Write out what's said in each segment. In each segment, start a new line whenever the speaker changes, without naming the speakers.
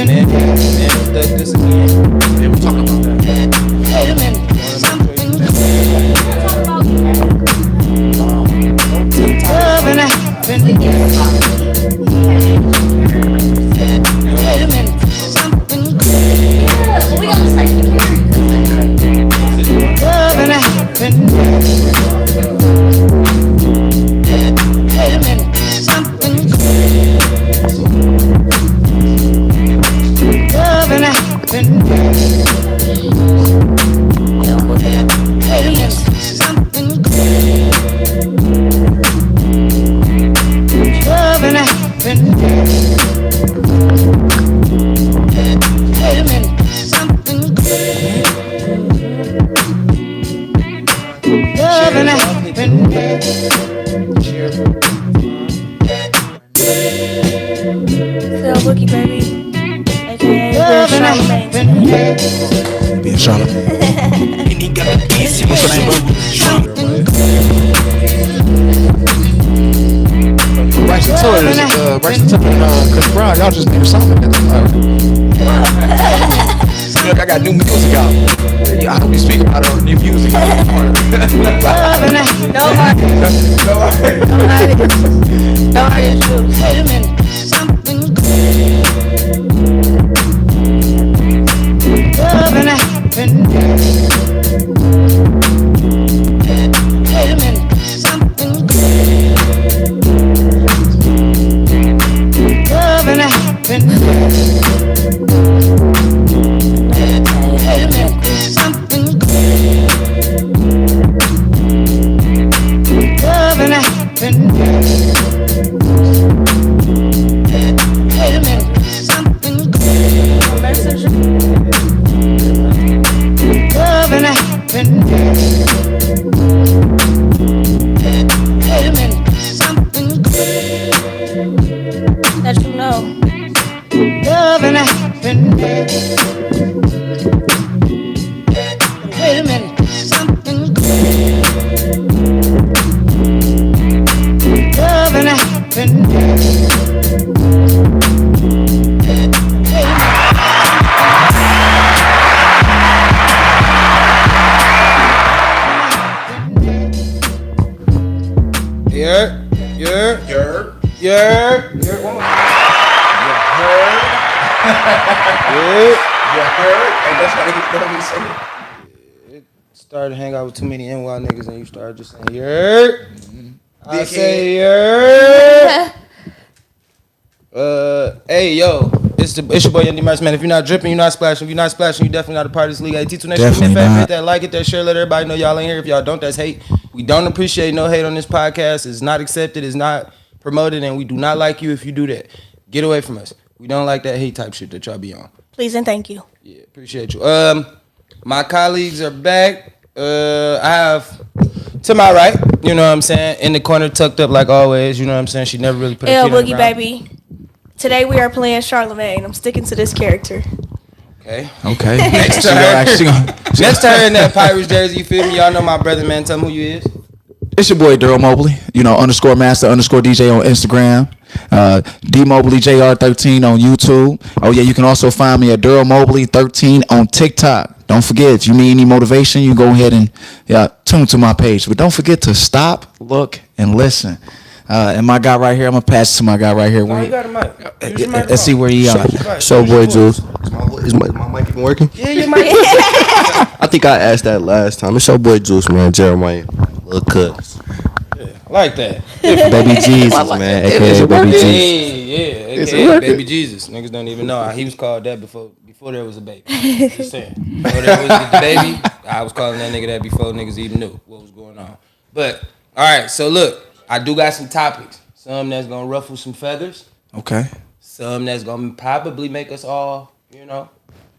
Man, this again.
Yeah, we're talking about that.
Wait a minute. Something loving happened. Wait a minute. Something
We got the same
loving happened. Wait a minute. Something loving happened. Wait a minute. Something loving happened. Wait a minute. Something loving happened.
Phil Bookie, baby. AKA
Loving
Charlamagne.
happened.
Being Charlamagne. And he got the easy. What's your name, bro? Bryson Tiller is Bryson Tiller and Chris Brown. Y'all just named something at the Look, I got new music out. Yeah, I don't be speaking about our new music.
No heart. No heart issues.
Wait a minute. Something loving happened. Wait a minute. Something loving happened. Wait a minute. Something loving happened. Wait a minute. Something loving happened. Wait a minute. Something
That you know.
loving happened. Wait a minute. Something loving happened.
One more. You heard? And that's how they say it. Started to hang out with too many NY niggas and you started just saying, yeah. I say, yeah. Hey, yo. It's your boy Dmarks, man. If you're not dripping, you're not splashing. If you're not splashing, you definitely not a part of this league. Hey, T2 Nation, do me a favor, hit that like, hit that share, let everybody know y'all ain't here. If y'all don't, that's hate. We don't appreciate no hate on this podcast. It's not accepted. It's not promoted, and we do not like you if you do that. Get away from us. We don't like that hate type shit that y'all be on.
Please and thank you.
Yeah, appreciate you. My colleagues are back. I have to my right, you know what I'm saying, in the corner, tucked up like always. You know what I'm saying. She never really put her feet on the
Boogie,
ground.
baby. Today we are playing Charlamagne. I'm sticking to this character.
Okay.
Next
to her. Next to her in that Pirates jersey, you feel me? Y'all know my brother, man. Tell me who you is.
It's your boy Daryl Mobley. You know, _master_DJ on Instagram. DMobleyJR13 on YouTube. Oh yeah, you can also find me at Daryl Mobley 13 on TikTok. Don't forget, if you need any motivation, you go ahead and tune to my page. But don't forget to stop, look, and listen. And my guy right here, I'm gonna pass it to my guy right here.
Oh, you got a mic. Use your
Let's see where he at.
So, boy, Juice. Is my mic even working?
Yeah, your mic.
I think I asked that last time. It's your boy Juice, man. Jeremiah, little cuts.
Yeah, I like that.
Baby Jesus, man. AKA Baby Jesus.
Yeah, AKA Baby Jesus. Niggas don't even know. He was called that before there was a baby. Just saying. Before there was the baby, I was calling that nigga that before niggas even knew what was going on. But, all right, so look. I do got some topics. Some that's gonna ruffle some feathers.
Okay.
Some that's gonna probably make us all,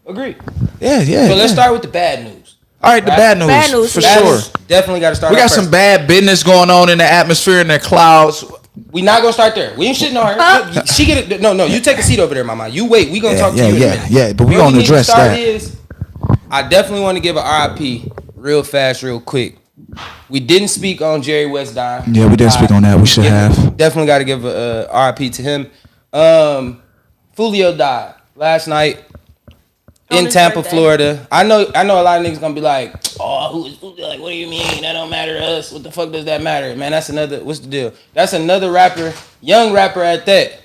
agree.
Yeah.
So let's start with the bad news.
All right, the bad news.
Bad news.
For
Bad
sure.
news, definitely gotta start.
We got some bad business going on in the atmosphere in the clouds.
We not gonna start there. We ain't shitting on her. She get it. No. You take a seat over there, mama. You wait. We gonna talk to you in a minute.
Yeah. But we
What
gonna
need to
address
start
that.
Is, I definitely want to give an RIP real fast, real quick. We didn't speak on Jerry West dying.
Yeah, we didn't speak on that. We should have.
Definitely got to give a RIP to him. Fulio died last night
On
in
his
Tampa,
birthday.
Florida. I know a lot of niggas gonna be like, oh, who like, what do you mean? That don't matter to us. What the fuck does that matter? Man, that's another, what's the deal? That's another rapper, young rapper at that.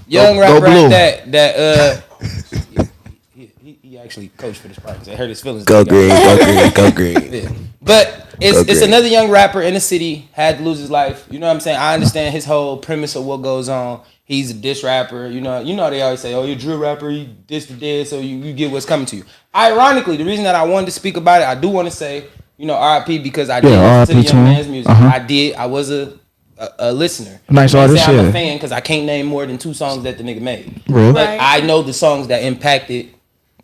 Young rapper at that, he actually coached for the Spartans. I hurt his feelings.
Go green, go green, go green.
Yeah. But it's
Okay.
another young rapper in the city, had to lose his life. You know what I'm saying? I understand his whole premise of what goes on. He's a diss rapper. You know they always say, oh, you're a drill rapper, you diss the dead, so you get what's coming to you. Ironically, the reason that I wanted to speak about it, I do want to say, RIP, because I did listen to the young man's music. I was a listener.
Nice
You know what I'm
artist,
saying? I'm
yeah.
a fan because I can't name more than 2 songs that the nigga made.
Real.
But
Right.
I know the songs that impacted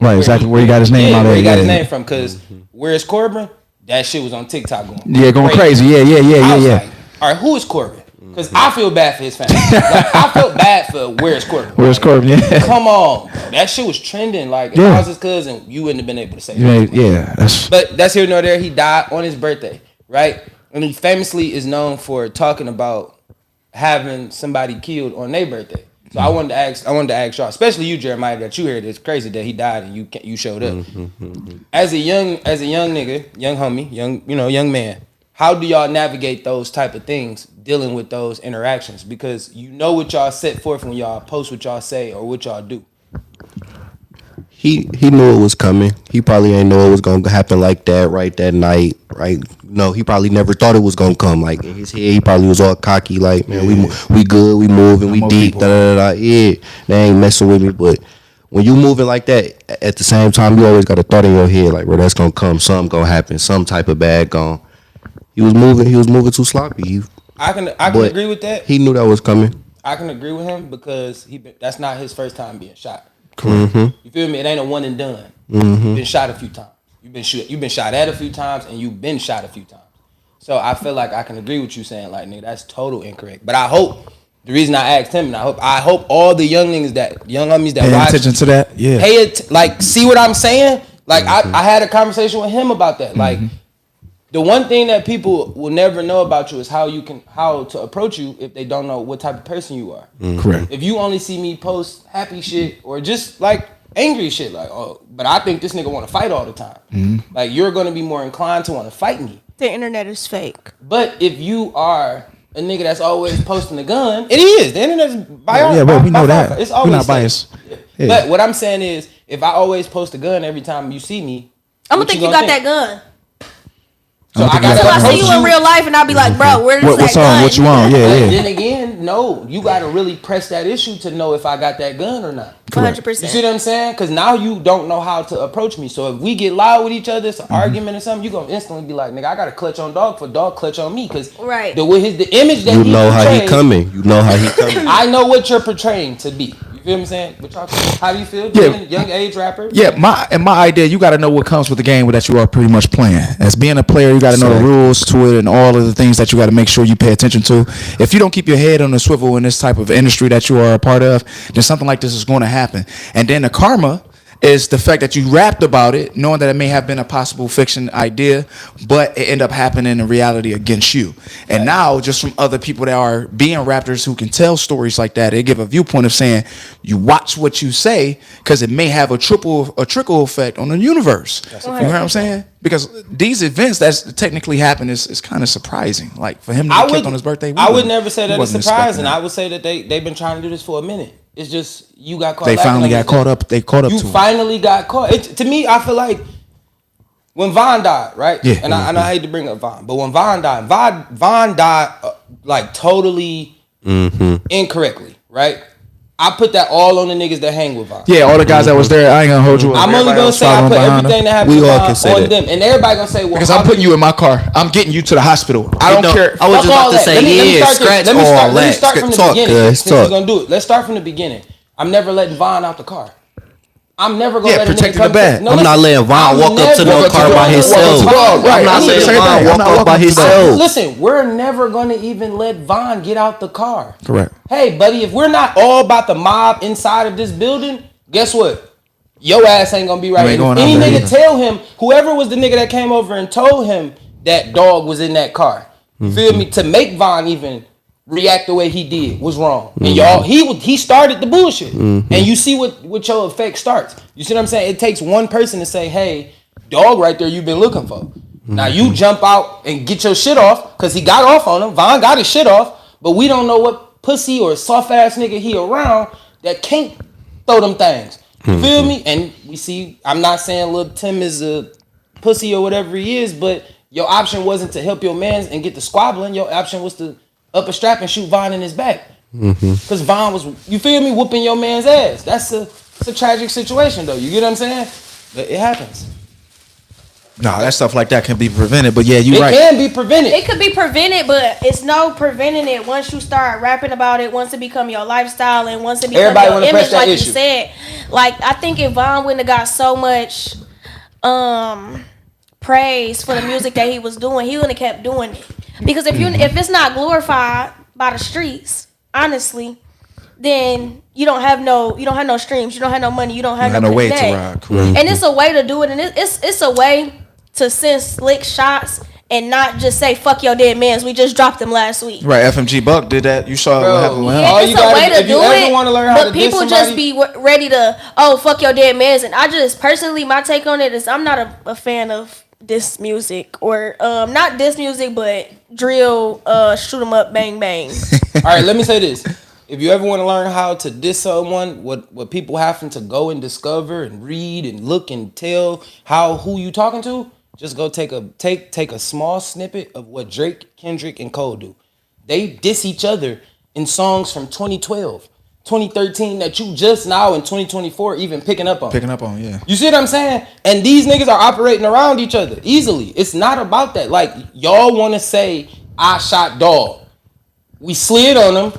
Right, exactly where he got his name out of.
where he got his name from, because Where's Corbin? That shit was on TikTok going.
Yeah, going crazy. Yeah.
I was like, all right, who is Corbin? Because I feel bad for his family. Like, I felt bad for Where's Corbin.
Where's Corbin? Yeah.
Come on, bro. That shit was trending. Like, if I was his cousin, you wouldn't have been able to say that.
Yeah, that's
But that's here nor there. He died on his birthday, right? And he famously is known for talking about having somebody killed on their birthday. So I wanted to ask y'all, especially you, Jeremiah, that you heard. It's crazy that he died and you showed up. As a young nigga, young homie, young man, how do y'all navigate those type of things, dealing with those interactions? Because you know what y'all set forth when y'all post what y'all say or what y'all do.
He knew it was coming. He probably ain't know it was gonna happen like that right that night. Right? No, he probably never thought it was gonna come. Like in his head, he probably was all cocky. Like, man, we good, we moving, we
more
deep.
people.
Da, da, da, da. Yeah, they ain't messing with me. But when you moving like that, at the same time, you always got a thought in your head, like, bro, that's gonna come. Something gonna happen. Some type of bad gone. He was moving too sloppy.
I can
But
agree with that.
He knew that was coming.
I can agree with him because that's not his first time being shot.
Mm-hmm.
You feel me? It ain't a one and done. You've been shot a few times. You've been shot at a few times, and you've been shot a few times. So I feel like I can agree with you saying, like, nigga, that's total incorrect. But I hope the reason I asked him, and I hope all the young homies that
paying
watch,
attention to that. Yeah.
pay it, like, see what I'm saying. Like I had a conversation with him about that. Like, the one thing that people will never know about you is how to approach you if they don't know what type of person you are.
Correct.
If you only see me post happy shit or just like angry shit, like, oh, but I think this nigga want to fight all the time. Like, you're gonna be more inclined to want to fight me.
The internet is fake.
But if you are a nigga that's always posting a gun, it is. The internet's
we know that.
It's
We're
always
not
fake.
biased. Yeah.
But what I'm saying is, if I always post a gun every time you see me,
I'm gonna
what
think you
gonna
got that gun.
So I
think
gotta
you
So I
approach
see you in real life and I'll be like, bro, where's that
What's
gun?
on? What you want?
But
Yeah.
then again, no, you gotta really press that issue to know if I got that gun or not.
100%.
You see what I'm saying? Because now you don't know how to approach me. So if we get loud with each other, it's an argument or something, you gonna instantly be like, nigga, I gotta clutch on dog for dog clutch on me. Because
Right.
the image that
You
he
know how he
portrays,
coming. You know how he coming.
I know what you're portraying to be. You feel what I'm saying? But y'all, how do you feel?
Yeah.
Being a young age rapper?
Yeah, my idea, you got to know what comes with the game that you are pretty much playing. As being a player, you got to know the rules to it and all of the things that you got to make sure you pay attention to. If you don't keep your head on the swivel in this type of industry that you are a part of, then something like this is going to happen. And then the karma is the fact that you rapped about it, knowing that it may have been a possible fiction idea, but it ended up happening in reality against you. And now, just from other people that are being rappers who can tell stories like that, they give a viewpoint of saying, you watch what you say, because it may have a trickle effect on the universe. You know what I'm saying? Because these events that's technically happened is kind of surprising. Like, for him to get killed on his birthday,
I would never say that it's
wasn't
surprising.
expecting that.
I would say that they've been trying to do this for a minute. It's just you got caught.
They
lacking
finally
on
got
this.
caught up. They caught up
You
to him.
finally got caught. To me, I feel like when Von died, right?
Yeah.
And I hate to bring up Von, but when Von died like totally incorrectly, right? I put that all on the niggas that hang with Von.
Yeah, all the guys that was there, I ain't gonna hold you up.
I'm only
Everybody
gonna
else
say I
following
put
behind
everything
them.
that happened
We
to
all
Von
can say
on
that.
them, and everybody gonna say, well,
Because
how
I'm putting you in my car. I'm getting you to the hospital. I don't care.
I was
Fuck
just about
all
to
that.
say,
Let me
yeah,
start this.
scratch
Let me
all
start
that.
from the
Talk,
beginning.
cuz,
Since we're
talk.
gonna do it, let's start from the beginning. I'm never letting Von out the car. I'm never gonna
Yeah,
let a nigga
protecting
come
the bag.
No,
I'm not letting Von
I'm
walk up to
never-
no car by himself.
Right.
I'm not
I
letting
said the same
Von
thing.
walk
I'm not
up by
walking to the dog.
himself.
Listen, we're never gonna even let Von get out the car.
Correct.
Hey, buddy, if we're not all about the mob inside of this building, guess what? Your ass ain't gonna be right.
You ain't
And if
going
any
out there
nigga
either.
tell him, whoever was the nigga that came over and told him that dog was in that car, you feel me? To make Von even react the way he did was wrong. And y'all, he started the bullshit. And you see what your effect starts. You see what I'm saying? It takes one person to say, hey, dog right there you've been looking for. Now you jump out and get your shit off, because he got off on him. Von got his shit off, but we don't know what pussy or soft ass nigga he around that can't throw them things. You feel me? And we see, I'm not saying Lil Tim is a pussy or whatever he is, but your option wasn't to help your man and get the squabbling. Your option was to up a strap and shoot Von in his back. Because Von was, you feel me, whooping your man's ass. That's a tragic situation, though. You get what I'm saying? But it happens.
No, that stuff like that can be prevented. But yeah, you're right.
It can be prevented.
It could be prevented, but it's no preventing it once you start rapping about it, once it become your lifestyle, and once it become
Everybody
your
wanna
image,
press that
like
issue.
you said. Like, I think if Von wouldn't have got so much praise for the music that he was doing, he wouldn't have kept doing it. Because if it's not glorified by the streets, honestly, then you don't have no streams, you don't have no money, you don't have no
way to
connect.
ride. Correct.
And it's a way to do it, and it's a way to send slick shots and not just say fuck your dead mans. We just dropped them last week.
Right, FMG Buck did that. You saw
Bro,
what happened with him.
Yeah,
All
it's
you
a
gotta
way
do-
to
if you
do
ever
it,
wanna learn how
but
to diss
people
somebody-
just be ready to fuck your dead mans. And I just personally, my take on it is I'm not a fan of diss music, or not diss music, but drill, shoot 'em up, bang bang.
All right, let me say this. If you ever want to learn how to diss someone, what people having to go and discover and read and look and tell who you talking to, just go take a small snippet of what Drake, Kendrick, and Cole do. They diss each other in songs from 2012, 2013 that you just now in 2024 even picking up on.
Yeah.
You see what I'm saying? And these niggas are operating around each other easily. It's not about that. Like, y'all want to say, I shot dog. We slid on them.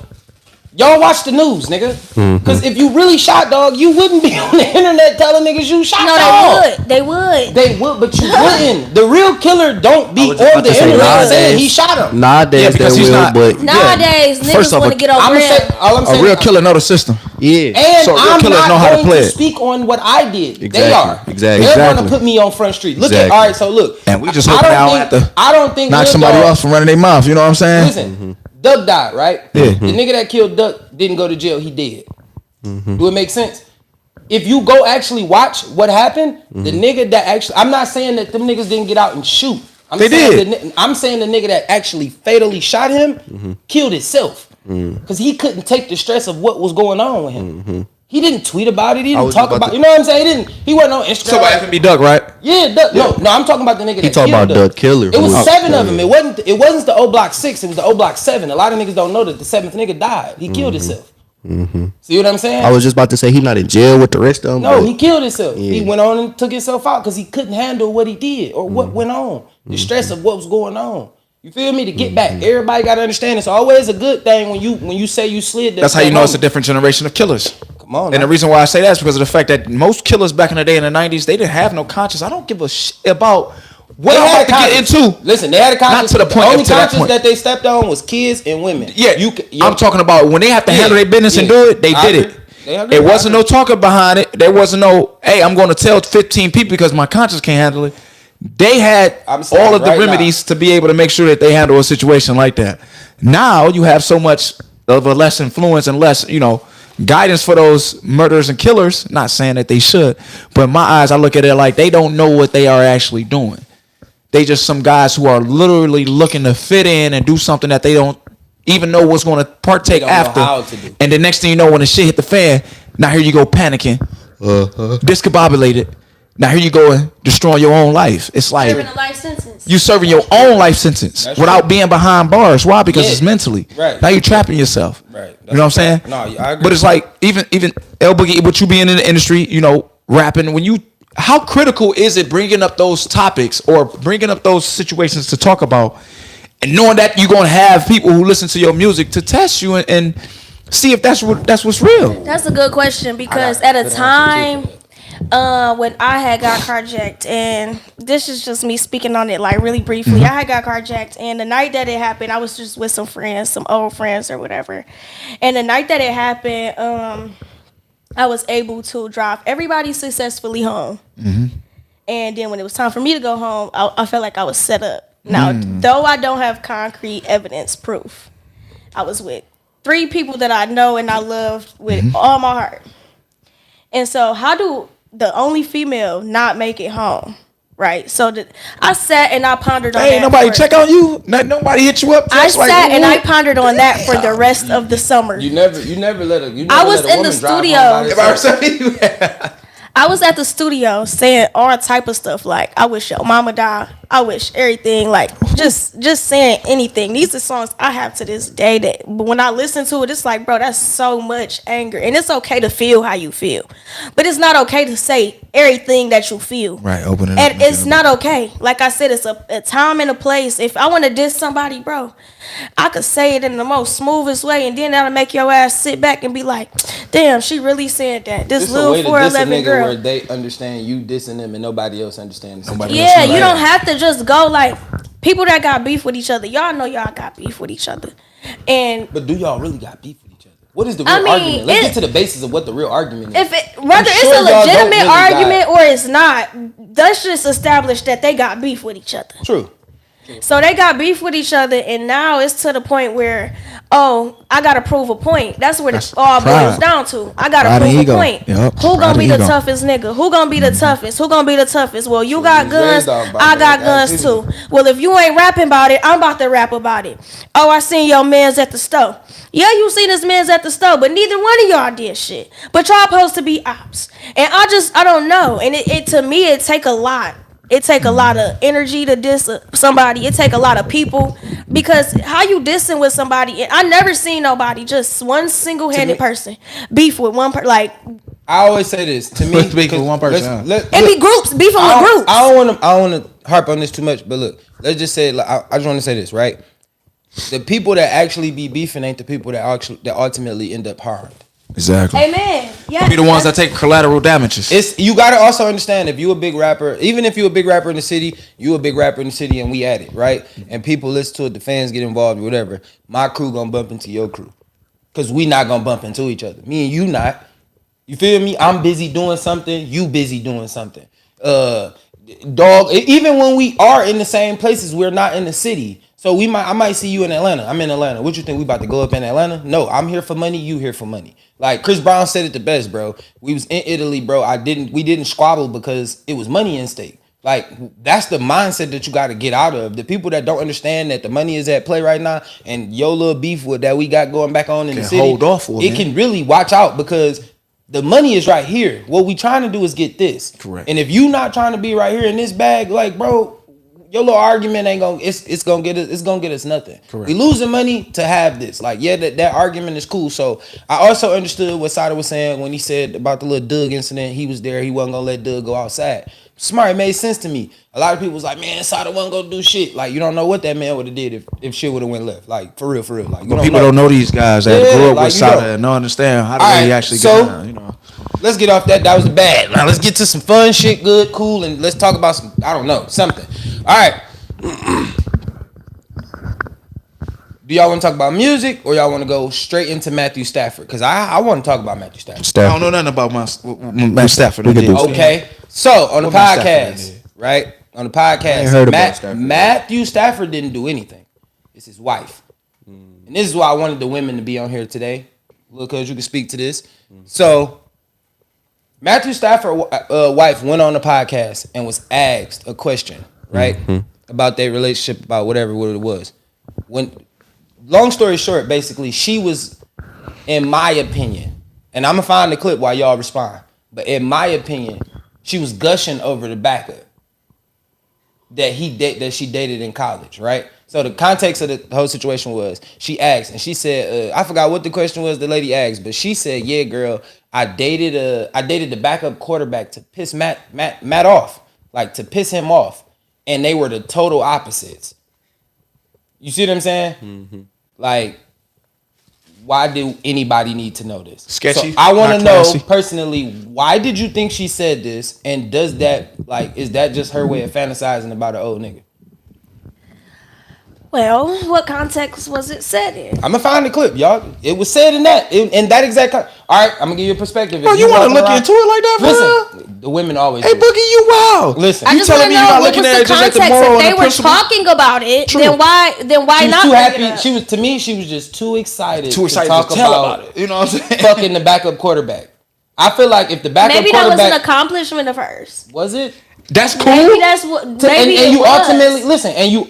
Y'all watch the news, nigga. Because if you really shot dog, you wouldn't be on the internet telling niggas you shot dog.
They would.
They would, but you wouldn't. The real killer don't be
was just
on
about
the
to say,
internet saying
nowadays-
he shot him.
Nowadays
Yeah, because
they
he's
will,
not-
but
Nowadays,
First
niggas
off,
want to get over
I'm
him.
saying, all I'm
A
saying,
real killer know the system.
yeah.
and
So real
I'm
killers
not
know how to
going
play
to
it.
speak on what I did. They
Exactly,
are.
exactly.
They're going
Exactly.
to put me on Front Street. Look
Exactly.
at, all right, so look.
And we just
I
hope
don't
now
think-
at the
I don't think
knock
Lil
somebody
Dog-
off from running their mouth. You know what I'm saying?
Listen, Duck died, right?
Yeah.
The nigga that killed Duck didn't go to jail. He dead. Do it make sense? If you go actually watch what happened, the nigga that actually, I'm not saying that them niggas didn't get out and shoot.
They did.
I'm saying the nigga that actually fatally shot him killed himself. Because he couldn't take the stress of what was going on with him. He didn't tweet about it. He didn't
was
talk
about
about
to-
you know what I'm saying? He wasn't on Instagram.
So about FMB Duck, right?
Yeah, Duck. No, I'm talking about the nigga that
talking
killed
about
Duck.
Duck Killer,
It
who
was
was-
7 of them. It wasn't the O Block 6. It was the O Block 7. A lot of niggas don't know that the 7th nigga died. He killed himself. See what I'm saying?
I was just about to say he not in jail with the rest of them.
No,
but
he killed himself. He
Yeah.
went on and took himself out because he couldn't handle what he did or what went on. The stress of what was going on. You feel me? To get back, everybody got to understand it's always a good thing when you say you slid.
That's how you know it's a different generation of killers.
Come on,
And the
man.
reason why I say that is because of the fact that most killers back in the day in the 90s, they didn't have no conscience. I don't give a shit about what
They
I'm
had
about
a
to get
conscience.
into.
Listen, they had a conscience.
to the point,
The only
up to that
conscience
point.
that they stepped on was kids and women.
Yeah, I'm talking about when they have to handle their business and do it, they
I
did
agree.
it.
They agree.
It
I
wasn't
agree.
no talking behind it. There wasn't no, hey, I'm going to tell 15 people because my conscience can't handle it. They had
I'm saying
all of the
right
remedies to be able to make sure that they handle a situation like that. Now you have so much of a less influence and less, guidance for those murderers and killers. Not saying that they should, but in my eyes, I look at it like they don't know what they are actually doing. They just some guys who are literally looking to fit in and do something that they don't even know what's going to partake
Don't know
after.
how to do.
And the next thing you know, when the shit hit the fan, now here you go panicking, discombobulated. Now here you go and destroying your own life. It's like
Serving a life sentence.
you serving your own life sentence
That's
without
true.
being behind bars. Why? Because
Yeah.
it's mentally.
Right.
Now you're trapping yourself.
Right.
You know what I'm saying?
No, I agree.
But it's like even El Boogie, with you being in the industry, rapping, how critical is it bringing up those topics or bringing up those situations to talk about, and knowing that you're gonna have people who listen to your music to test you and see if that's what's real.
That's a good question because at a time when I had got carjacked, and this is just me speaking on it like really briefly. I had got carjacked, and the night that it happened, I was just with some friends, some old friends or whatever. And the night that it happened, I was able to drive everybody successfully home. And then when it was time for me to go home, I felt like I was set up. Now, though I don't have concrete evidence proof, I was with 3 people that I know and I love with all my heart. And so how do the only female not make it home? Right. So I sat and I pondered on that.
Ain't nobody check on you. Nobody hit you up.
I sat and I pondered on that for the rest of the summer.
You never let a.
I was in the studio. I was at the studio saying all type of stuff like, I wish your mama died. I wish everything, like just saying anything. These are songs I have to this day that, but when I listen to it, it's like, bro, that's so much anger. And it's okay to feel how you feel, but it's not okay to say everything that you feel.
Right, open it
and
up.
it's not okay. Like I said, it's a time and a place. If I want to diss somebody, bro, I could say it in the most smoothest way, and then that'll make your ass sit back and be like, damn, she really said that. This little 4'11" girl.
Where they understand you dissing them and nobody else understands.
Yeah, you don't have to just go like people that got beef with each other. Y'all know y'all got beef with each other,
but do y'all really got beef with each other? What is the real argument? Let's get to the basis of what the real argument is.
Whether it's a legitimate argument or it's not, let's just establish that they got beef with each other.
True.
So they got beef with each other, and now it's to the point where, I gotta prove a point. That's what it all boils down to. I gotta prove a point.
Yep.
Who gonna be the toughest nigga? Who gonna be the toughest? Who gonna be the toughest? Well, you got guns, I got guns too. Well, if you ain't rapping about it, I'm about to rap about it. Oh, I seen your mans at the store. Yeah, you seen his mans at the store, but neither one of y'all did shit. But y'all supposed to be ops, and I don't know. And it to me, it take a lot. It take a lot of energy to diss somebody. It take a lot of people, because how you dissing with somebody? I never seen nobody, just one single-handed person beef with one person. Like,
I always say this to me,
beef with one person.
It be groups beefing with groups.
I don't want to harp on this too much, but look, let's just say, I just want to say this, right? The people that actually be beefing ain't the people that ultimately end up harmed.
Exactly.
Amen. Yeah.
Be the ones that take collateral damages.
You gotta also understand, if you a big rapper, even if you a big rapper in the city, you a big rapper in the city, and we at it, right? And people listen to it, the fans get involved, whatever. My crew gonna bump into your crew, cause we not gonna bump into each other. Me and you not. You feel me? I'm busy doing something. You busy doing something. Dog. Even when we are in the same places, we're not in the city. So I might see you in Atlanta. I'm in Atlanta. What you think, we about to go up in Atlanta? No, I'm here for money. You here for money. Like Chris Brown said it the best, bro. We was in Italy, bro. We didn't squabble because it was money in stake. Like, that's the mindset that you got to get out of. The people that don't understand that the money is at play right now, and your little beef that we got going back on in the city,
hold off for
it can really watch out, because the money is right here. What we trying to do is get this.
Correct.
And if you not trying to be right here in this bag, like, bro, your little argument ain't gonna it's gonna get us nothing.
Correct.
We losing money to have this. Like, yeah, that argument is cool. So I also understood what Sada was saying when he said about the little Doug incident. He was there. He wasn't gonna let Doug go outside. Smart. It made sense to me. A lot of people was like, man, Sada wasn't gonna do shit. Like, you don't know what that man would have did if shit would have went left. Like, for real. Like,
but people don't know these guys that grew up with Sada and don't understand how they actually get down, you know.
Let's get off that. That was the bad. Now let's get to some fun shit, good, cool, and let's talk about some, I don't know, something. All right. Do y'all want to talk about music, or y'all want to go straight into Matthew Stafford? Because I want to talk about Matthew Stafford.
I don't know nothing about Matt Stafford.
Okay. So on the podcast, right? On the podcast, Matthew Stafford didn't do anything. It's his wife. And this is why I wanted the women to be on here today. Because you can speak to this. So Matthew Stafford's wife went on the podcast and was asked a question, right? About their relationship, about what it was. Long story short, basically, she was, in my opinion, and I'm gonna find the clip while y'all respond, but in my opinion, she was gushing over the backup that she dated in college, right? So the context of the whole situation was, she asked, and she said, I forgot what the question was the lady asked, but she said, yeah, girl, I dated the backup quarterback to piss Matt off, like to piss him off, and they were the total opposites. You see what I'm saying? Mm-hmm. Like, why do anybody need to know this?
Sketchy.
So I want to know personally, why did you think she said this? And does that, like, is that just her way of fantasizing about an old nigga?
Well, what context was it said in?
I'm gonna find the clip, y'all. It was said in that exact. All right, I'm gonna give you a perspective.
Bro, you want to look into it like that,
listen, The women always.
Hey,
do.
Boogie, you wild.
Listen,
I
you
just
telling
want
me
to
you're
know
not
what
looking
was
at
the
it just like the
context.
moral
If
and
they
the
were
principle?
talking about it,
True.
then why
she
not
was too
bring
happy.
it up?
She was to me. She was just too excited.
Too excited
to talk
to tell about it. You know what I'm saying?
Fucking the backup quarterback. I feel like if the backup
Maybe that was
quarterback
an accomplishment of hers.
was it,
That's cool.
Maybe that's what. Maybe
and
it
you
was.
ultimately listen, and you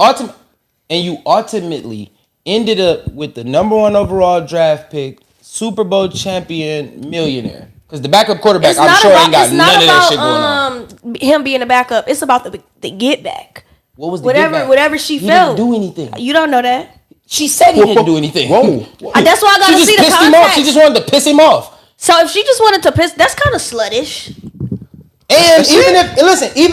ultimately ended up with the #1 overall draft pick, Super Bowl champion, millionaire. Because the backup quarterback,
It's
I'm
not
sure
about,
ain't got
it's
none
not
of that
about,
shit going on.
him being a backup. It's about the get back.
What was the
Whatever,
give back?
whatever she
He
felt.
didn't do anything.
You don't know that.
She said he didn't do anything.
Whoa.
That's why I
She
gotta
just
see the
pissed him off.
context.
She just wanted to piss him off.
So if she just wanted to piss, that's kind of sluttish.
And even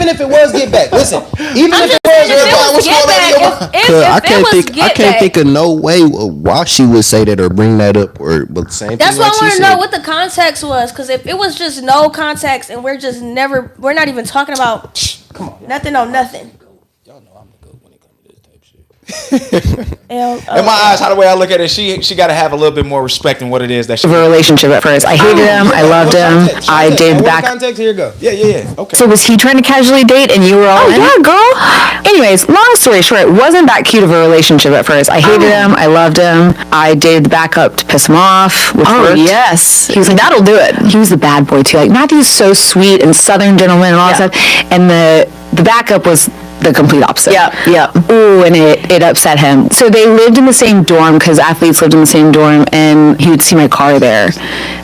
if it was get back, listen, even
I'm
if it
just saying, if it
was
was get back,
I can't think of no way why she would say that or bring that up or but same
That's
thing
why
like
I
she
want to
said.
know what the context was. Because if it was just no context and we're not even talking about nothing on nothing.
Y'all know I'm the good when it comes to this type shit.
In my eyes, how the way I look at it, she got to have a little bit more respect in what it is that she.
Of a relationship at first. I hated him. I loved him. I did back.
Context. Here you go.
Yeah. Okay.
So was he trying to casually date and you were all in? Yeah, girl. Anyways, long story short, it wasn't that cute of a relationship at first. I hated him. I loved him. I dated the backup to piss him off. Which worked. Yes. He was like, that'll do it. He was the bad boy too. Like Matthew's so sweet and Southern gentleman and all that stuff. And the backup was the complete opposite. Yeah. Ooh, and it upset him. So they lived in the same dorm because athletes lived in the same dorm, and he would see my car there.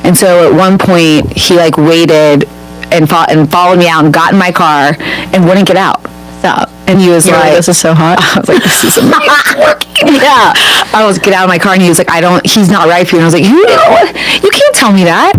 And so at one point, he like waited and followed me out and got in my car and wouldn't get out. So, and he was like, "This is so hot." I was like, "This is amazing." Yeah. I was get out of my car, and he was like, he's not right for you." And I was like, "You can't tell me that."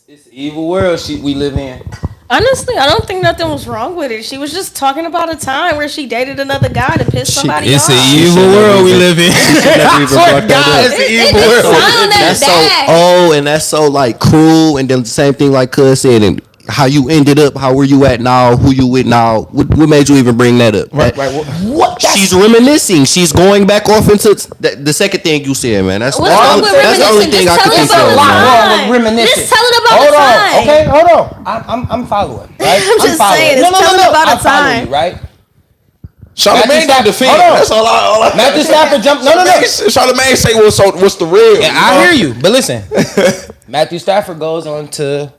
It's an evil world we live in.
Honestly, I don't think nothing was wrong with it. She was just talking about a time where she dated another guy to piss somebody off.
It's an evil world we live in.
God, it's the evil
It
world.
sounded
That's
bad.
and that's so like cruel. And then the same thing like Cuz said, and how you ended up, how were you at now, who you with now, what made you even bring that up?
Right.
What? She's reminiscing. She's going back off into the second thing you said, man. That's
What's wrong with
the only
reminiscing?
thing I
Just
could
tell
think
it about
of.
the
What's
man.
wrong
time.
with reminiscing?
Just tell it about
Hold
the
on.
time.
Okay, hold on. I'm following. Right?
I'm just saying, it's telling about
I'm
a
following
time.
you, right?
Charlamagne don't defend.
Hold on.
That's all I
Matthew Stafford jumped. No.
Charlamagne say what's the real.
Yeah, I hear you, but listen. Matthew Stafford goes on to,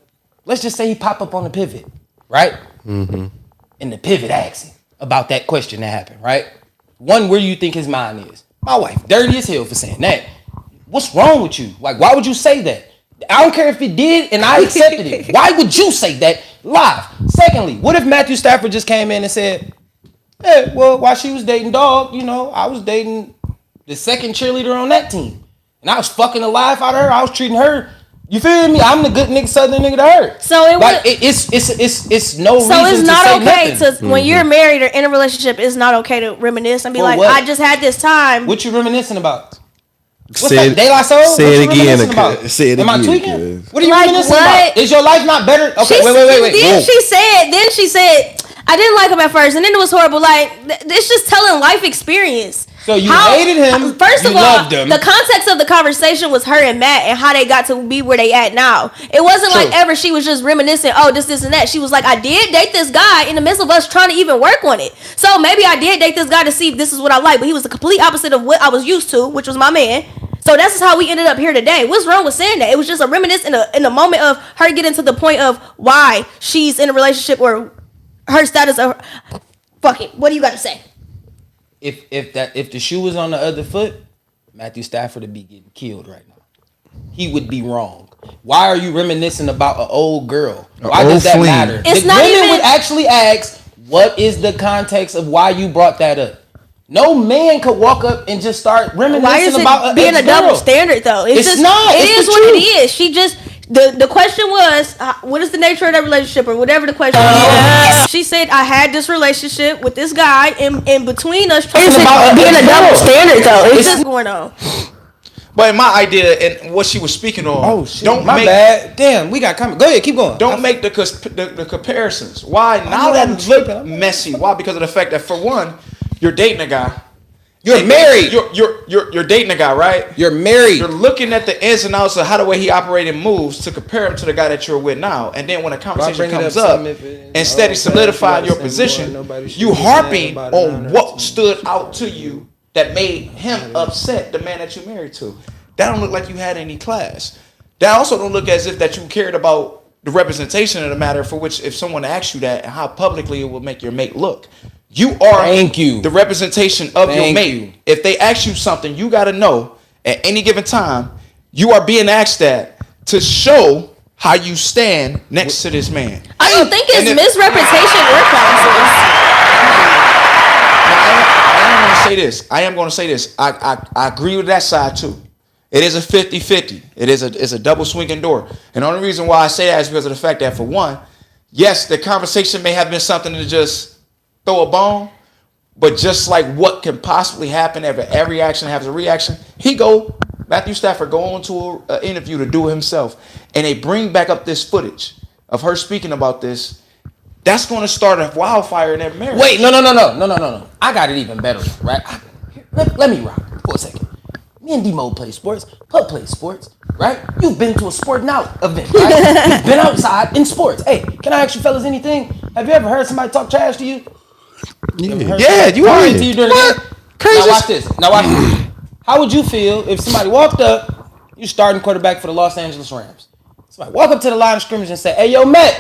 let's just say he pop up on the pivot, right? Mm-hmm. And the pivot asks him about that question that happened, right? One, where do you think his mind is? My wife, dirty as hell for saying that. What's wrong with you? Like, why would you say that? I don't care if it did and I accepted it. Why would you say that live? Secondly, what if Matthew Stafford just came in and said, hey, well, while she was dating Dog, I was dating the second cheerleader on that team. And I was fucking the life out of her. I was treating her. You feel me? I'm the good nigga, Southern nigga to her.
So it
like
was,
it's no reason.
so it's not
to say
okay
nothing.
to when you're married or in a relationship. It's not okay to reminisce and be
For
like,
what?
I just had this time.
What you reminiscing about? What's
Say
that? De La Soul?
say
What
it
you
again,
reminiscing about?
say it
Am I
again,
tweaking?
cuz.
What are you
Like
reminiscing
what?
about? Is your life not better? Okay, wait.
Then
Whoa.
she said, I didn't like him at first, and then it was horrible. Like it's just telling life experience.
So you hated him.
First
you
of all,
loved him.
the context of the conversation was her and Matt and how they got to be where they at now. It wasn't
True.
like ever she was just reminiscing, oh, this, and that. She was like, I did date this guy in the midst of us trying to even work on it. So maybe I did date this guy to see if this is what I like, but he was the complete opposite of what I was used to, which was my man. So that's how we ended up here today. What's wrong with saying that? It was just a reminisce in a moment of her getting to the point of why she's in a relationship or her status of fuck it. What do you got to say?
If the shoe was on the other foot, Matthew Stafford would be getting killed right now. He would be wrong. Why are you reminiscing about an old girl? Why does that matter?
It's
the
not
women
even-
would actually ask, what is the context of why you brought that up? No man could walk up and just start reminiscing
Why is
about
it being a double
ex-girl.
standard though?
It's
just,
not.
It
It's
is
the
what it
truth.
is. She just the question was, what is the nature of that relationship or whatever the question was. She said, I had this relationship with this guy in between us. Trying
It's about
being a double standard though. It's just going on.
But my idea and what she was speaking on.
Oh shit! My bad. Damn, we got comment. Go ahead, keep going.
Don't make the comparisons. Why? Now
know
that
I'm
look
tripping.
messy. Why? Because of the fact that for one, you're dating a guy,
You're married.
You're dating a guy, right?
You're married.
You're looking at the ins and outs of how the way he operated and moves to compare him to the guy that you're with now. And then when a conversation comes up, instead of solidifying your position, you harping on what stood out to you that made him upset, the man that you married to. That don't look like you had any class. That also don't look as if that you cared about the representation of the matter, for which if someone asks you that and how publicly it will make your mate look. You are the representation of your mate. If they ask you something, you got to know at any given time, you are being asked that to show how you stand next to this man.
I don't think it's misrepresentation or classes.
I am going to say this. I agree with that side too. It is a 50-50. It's a double swinging door. And the only reason why I say that is because of the fact that, for one, yes, the conversation may have been something to just throw a bone, but just like what can possibly happen if every action has a reaction, Matthew Stafford go on to an interview to do it himself, and they bring back up this footage of her speaking about this. That's going to start a wildfire in their marriage.
Wait, no. I got it even better, right? Let me rock for a second. Me and D-Mo play sports. Pub plays sports, right? You've been to a sporting out event, right? You've been outside in sports. Hey, can I ask you fellas anything? Have you ever heard somebody talk trash to you?
Yeah, you are.
To you during the game? Crazy. Now watch this. How would you feel if somebody walked up, you starting quarterback for the Los Angeles Rams. Somebody walk up to the line of scrimmage and say, "Hey, yo, Matt,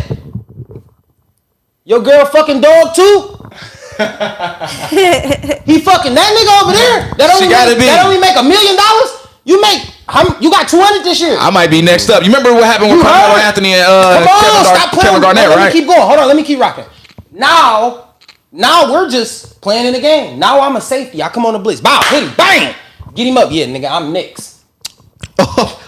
your girl fucking dog too?" He fucking that nigga over there. That only make $1 million. You got 200 this year.
I might be next up. You remember what happened with Carmelo Anthony and Kevin Garnett, right?
Let me keep going. Hold on, let me keep rocking. Now we're just playing in the game. Now I'm a safety. I come on the blitz. Bow, hit him, bang, get him up. Yeah, nigga, I'm next.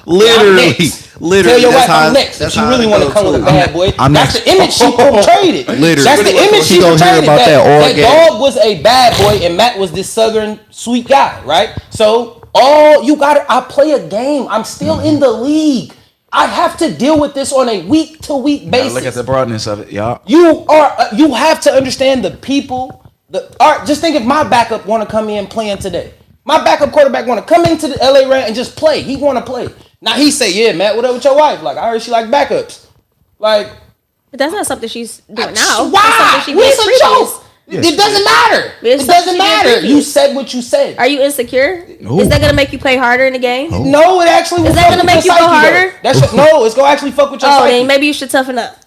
Literally.
Tell your wife I'm next. If she really want to come with a bad boy, that's the image she portrayed.
Literally.
That's the image she portrayed. That dog was a bad boy and Matt was this southern sweet guy, right? So I play a game. I'm still in the league. I have to deal with this on a week-to-week basis.
Look at the broadness of it, y'all.
You have to understand the people. Just think if my backup want to come in playing today. My backup quarterback want to come into the LA Rams and just play. He want to play. Now he say, "Yeah, Matt, what up with your wife? Like, I heard she like backups." Like,
but that's not something she's doing now.
Why? It's a joke. It doesn't matter. It doesn't matter. You said what you said.
Are you insecure?
No.
Is that gonna make you play harder in the game?
No, it actually will.
Is that gonna make you go harder?
No, it's gonna actually fuck with your psyche.
Then maybe you should toughen up.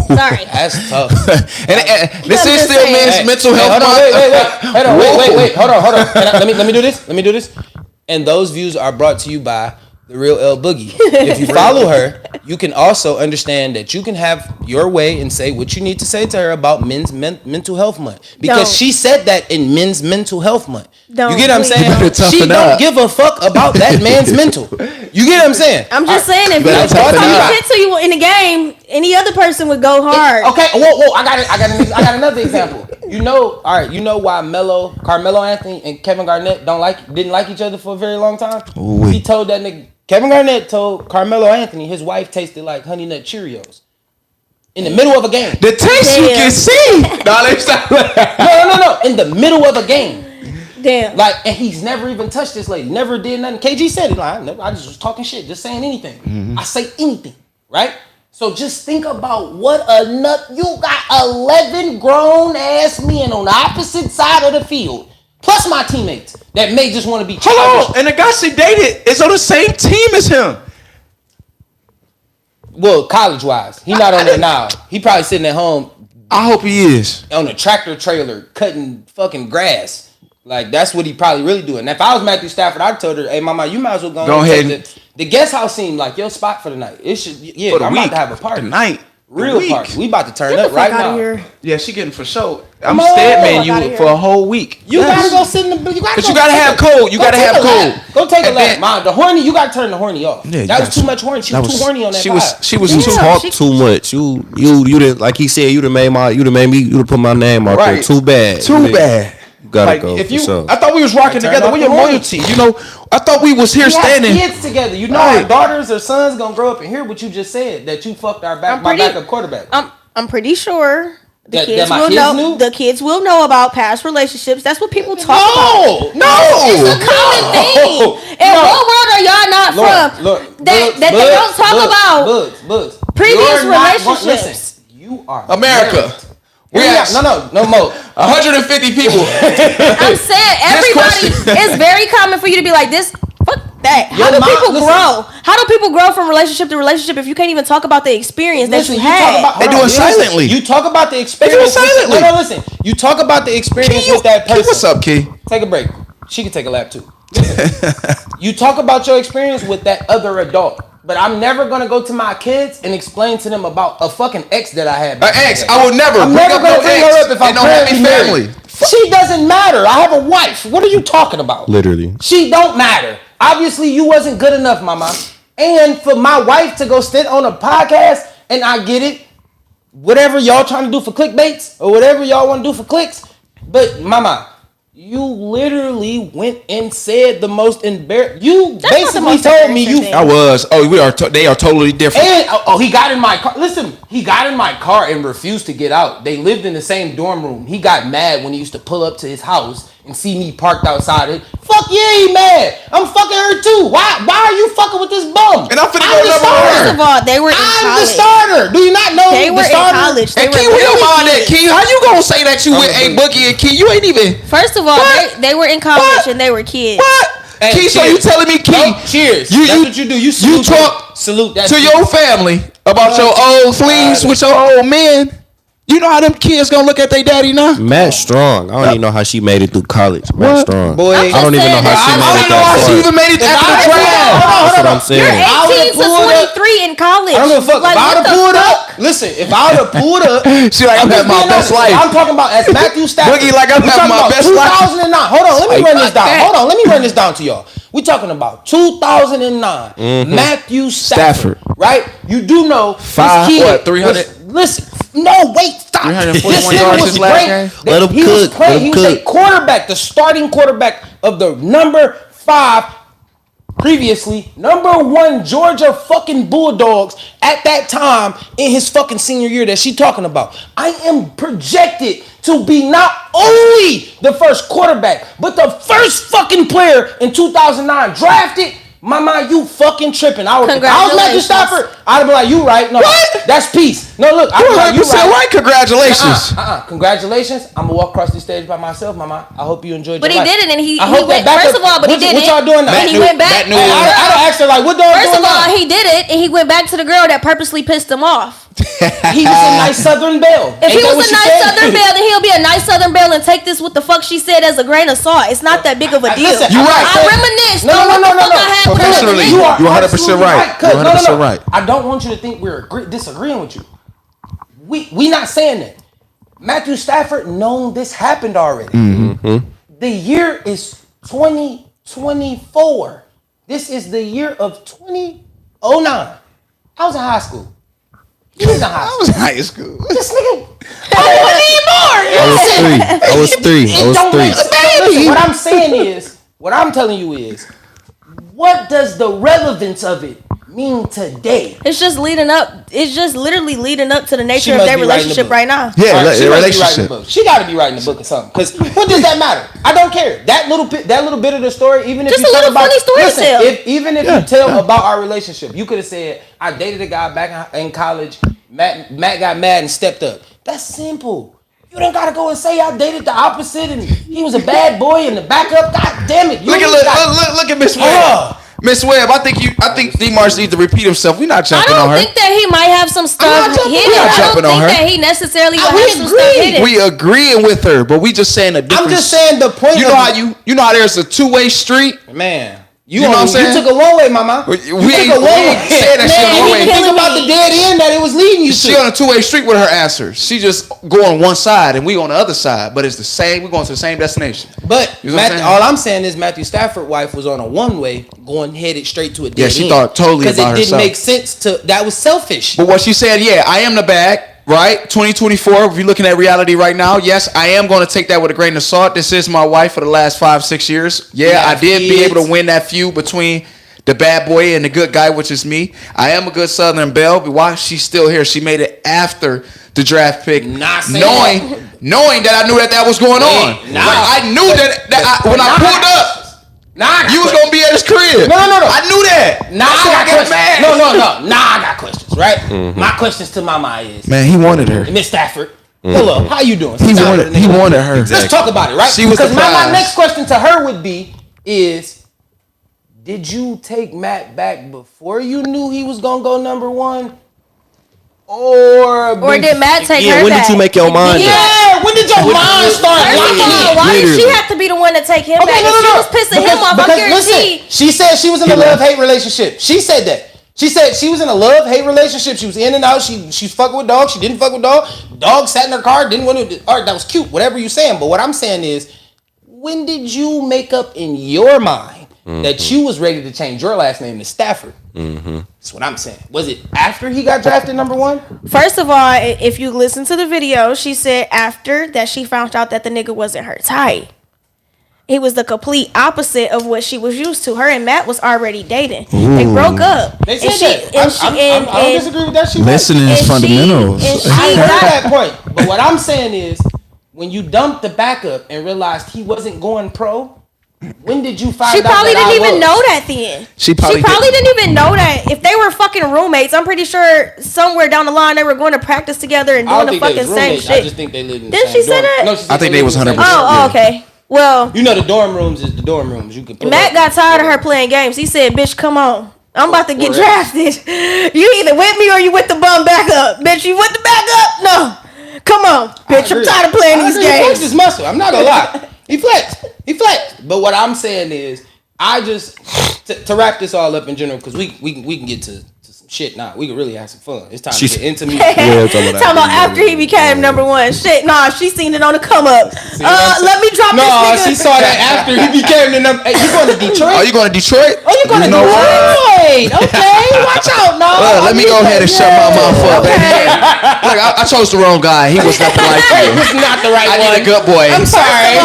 Sorry.
That's tough.
and this is still men's mental health.
Wait. Hold on. Let me do this. And those views are brought to you by the real L Boogie. If you follow her, you can also understand that you can have your way and say what you need to say to her about men's mental health month. Because she said that in men's mental health month. You get what I'm saying? She don't give a fuck about that man's mental. You get what I'm saying?
I'm just saying, if you talk shit to you in the game, any other person would go hard.
Okay, whoa, I got another example. You know why Carmelo Anthony and Kevin Garnett didn't like each other for a very long time? He told that nigga, Kevin Garnett told Carmelo Anthony his wife tasted like Honey Nut Cheerios in the middle of a game.
The taste you can see.
No. In the middle of a game.
Damn.
And he's never even touched this lady. Never did nothing. KG said it. I just was talking shit, just saying anything. Mm-hmm. I say anything, right? So just think about what a nut. You got 11 grown ass men on the opposite side of the field, plus my teammates that may just want to be childish.
Hold on, and the guy she dated is on the same team as him.
Well, college-wise, he not on there now. He probably sitting at home.
I hope he is
on a tractor trailer cutting fucking grass. Like, that's what he probably really doing. Now, if I was Matthew Stafford, I'd told her, "Hey, mama, you might as well go ahead." The guest house seemed like your spot for the night. It should, I'm about to have a party
tonight.
Real party. We about to turn up right now.
Here.
Yeah, she getting for sure. I'm staying man you for a whole week.
You gotta go sit in the. You
gotta have cold. You gotta have cold.
Go take a lap, Mom. The horny, you gotta turn the horny off. Yeah, that was too much horny. She was too horny on that.
She was talk too much. You didn't, like he said. You done put my name out there. Too bad. You gotta go.
I thought we was rocking together. Where your loyalty? I thought we was here standing.
Kids together. Our daughters or sons gonna grow up and hear what you just said. That you fucked my backup quarterback.
I'm pretty sure The kids will know about past relationships. That's what people talk about.
No,
it's a common thing. And what world are y'all not from? That they don't talk about previous relationships.
You are
America. No more. 150 people.
I'm saying everybody. It's very common for you to be like this. Fuck that. How do people grow? How do people grow from relationship to relationship if you can't even talk about the experience that you had?
They do it silently.
You talk about the experience.
They do it silently.
No, listen. You talk about the experience with that person.
Key, what's up, Key?
Take a break. She can take a lap too. You talk about your experience with that other adult. But I'm never gonna go to my kids and explain to them about a fucking ex that I had.
An ex, I would never.
I'm never gonna bring her up if I'm
happy family.
She doesn't matter. I have a wife. What are you talking about?
Literally.
She don't matter. Obviously, you wasn't good enough, mama. And for my wife to go sit on a podcast, and I get it, whatever y'all trying to do for clickbaits or whatever y'all want to do for clicks, but mama, you literally went and said the most embarrassing. You basically told me you.
I was. Oh, they are totally different.
And he got in my car. Listen, he got in my car and refused to get out. They lived in the same dorm room. He got mad when he used to pull up to his house and see me parked outside it. Fuck yeah, he mad. I'm fucking her too. Why are you fucking with this bum?
And I'm finna go number one.
First of all, they were in college.
I'm the starter. Do you not know
they were in college?
And Key, we don't mind that, Key. How you gonna say that you with A Boogie and Key? You ain't even.
First of all, they were in college and they were kids.
What?
Hey,
Key, so you telling me, Key?
No, cheers. That's what you do. You salute that
to your family about your old fleas with your old men. You know how them kids gonna look at their daddy now?
Matt Strong. I don't even know how she made it through college. Matt Strong.
Boy,
I don't even know how she made it that far.
She even made it after the draft.
That's what I'm saying.
You're 18 to 23 in college.
I don't give a fuck. If I would have pulled up, listen, if I would have pulled up,
she like, I'm having my best life.
I'm talking about as Matthew Stafford.
Boogie like I'm having my best life.
2009. Hold on, let me run this down. Hold on, let me run this down to y'all. We talking about 2009. Matthew Stafford. Right? You do know
300?
Listen, no, wait, stop.
341 yards his last game.
Let him cook.
He was a quarterback, the starting quarterback of the number 5, previously number 1 Georgia fucking Bulldogs at that time in his fucking senior year that she talking about. I am projected to be not only the first quarterback, but the first fucking player in 2009 drafted. Mama, you fucking tripping. I was Matthew Stafford. I'd be like, you right. No,
what?
That's peace. No, look.
You said right. Congratulations.
Congratulations. I'm going to walk across the stage by myself, mama. I hope you enjoyed your life.
But he did it, and he
went.
went. First of all, but he did it.
What y'all doing now?
And he went back.
I asked her, like, what dog doing now?
First of all, he did it, and he went back to the girl that purposely pissed him off.
He was a nice Southern belle.
If he was a nice Southern belle, then he'll be a nice Southern belle and take this what the fuck she said as a grain of salt. It's not that big of a deal.
You're right.
I reminisce.
No.
Professionally, you're 100% right. You're 100% right.
I don't want you to think we're disagreeing with you. We not saying that. Matthew Stafford known this happened already.
Mm-hmm.
The year is 2024. This is the year of 2009. I was in high school. He was in high school.
I was in high school.
This nigga. I
was three.
Listen, what I'm saying is, what I'm telling you is, what does the relevance of it mean today?
It's just leading up. It's just literally leading up to the nature of their relationship right now.
Yeah,
right,
relationship.
She got to be writing the book or something. Because what does that matter? I don't care. That little bit of the story, even if
just
you
a little
about,
funny story
listen,
to tell.
Even if you tell about our relationship, you could have said, I dated a guy back in college. Matt got mad and stepped up. That's simple. You don't gotta go and say I dated the opposite and he was a bad boy and the backup. God damn it!
Look at Miss Webb. Miss Webb, I think Dmarks needs to repeat himself. We're not jumping on her.
I don't think that he might have some stuff hidden. I don't think that he necessarily would have some stuff hidden.
We agreeing with her, but we just saying a difference.
I'm just saying the point.
You know how there's a two-way street,
man.
You know what I'm saying?
You took a one way, mama.
We ain't said that shit one way.
Think about the dead end that it was leading you to.
She on a two-way street with her answer. She just go on one side and we on the other side, but it's the same. We're going to the same destination.
But all I'm saying is Matthew Stafford's wife was on a one way, going headed straight to a dead end.
Yeah, she thought totally about herself.
Because it didn't make sense to. That was selfish.
But what she said, yeah, I am the bag. Right, 2024. If you're looking at reality right now, yes, I am going to take that with a grain of salt. This is my wife for the last 5-6 years. Yeah, I did be able to win that feud between the bad boy and the good guy, which is me. I am a good Southern Belle, but why she's still here? She made it after the draft pick, knowing that I knew that was going on. I knew that when I pulled up. You was gonna be at his crib.
No.
I knew that.
I got questions. No. I got questions, right? My questions to Mama is,
man, he wanted her.
Miss Stafford, pull up. How you doing?
He wanted her.
Let's talk about it, right?
She was
because my next question to her would be is, did you take Matt back before you knew he was gonna go number one? Or
did Matt take her
when
back?
did you make your mind up?
Yeah, when did your mind start
First of
locking
all,
in?
why did she have to be the one to take him back? If she was pissing him off, I'm guaranteed.
Listen, she said she was in a love-hate relationship. She said that. She said she was in a love-hate relationship. She was in and out. She's fucking with dog. She didn't fuck with dog. Dog sat in her car. Didn't want to. All right, that was cute. Whatever you saying. But what I'm saying is, when did you make up in your mind that you was ready to change your last name to Stafford? That's what I'm saying. Was it after he got drafted number one?
First of all, if you listen to the video, she said after that she found out that the nigga wasn't her type. It was the complete opposite of what she was used to. Her and Matt was already dating. They broke up.
They said that. I don't disagree with that.
Listening is fundamentals.
I heard that point. But what I'm saying is, when you dumped the backup and realized he wasn't going pro, when did you find out?
She probably
that
didn't even know that then. She probably didn't even know that. If they were fucking roommates, I'm pretty sure somewhere down the line they were going to practice together and doing the fucking same shit.
I just think they lived in the
Didn't
same
she say
dorm.
that?
No, she said
I think they was 100%.
Oh, okay. Well,
you know the dorm rooms is the dorm rooms. You can.
Matt got tired of her playing games. He said, "Bitch, come on. I'm about to get drafted. You either with me or you with the bum backup. Bitch, you with the backup? No. Come on, bitch. I'm tired of playing these games."
He flexed his muscle. I'm not gonna lie. He flexed. But what I'm saying is, I just to wrap this all up in general, because we can get to some shit now. We can really have some fun. It's time to get into music.
Talking about after he became number one. Shit, nah, she seen it on the come up. Let me drop this nigga.
No, she saw that after he became the number. Hey, you going to Detroit?
Are you going to Detroit?
Oh, you going to Detroit? Okay, watch out, no.
Let me go ahead and shut my mouth up, baby. Look, I chose the wrong guy. He was nothing like you.
He was not the right one.
I need a good boy.
I'm sorry.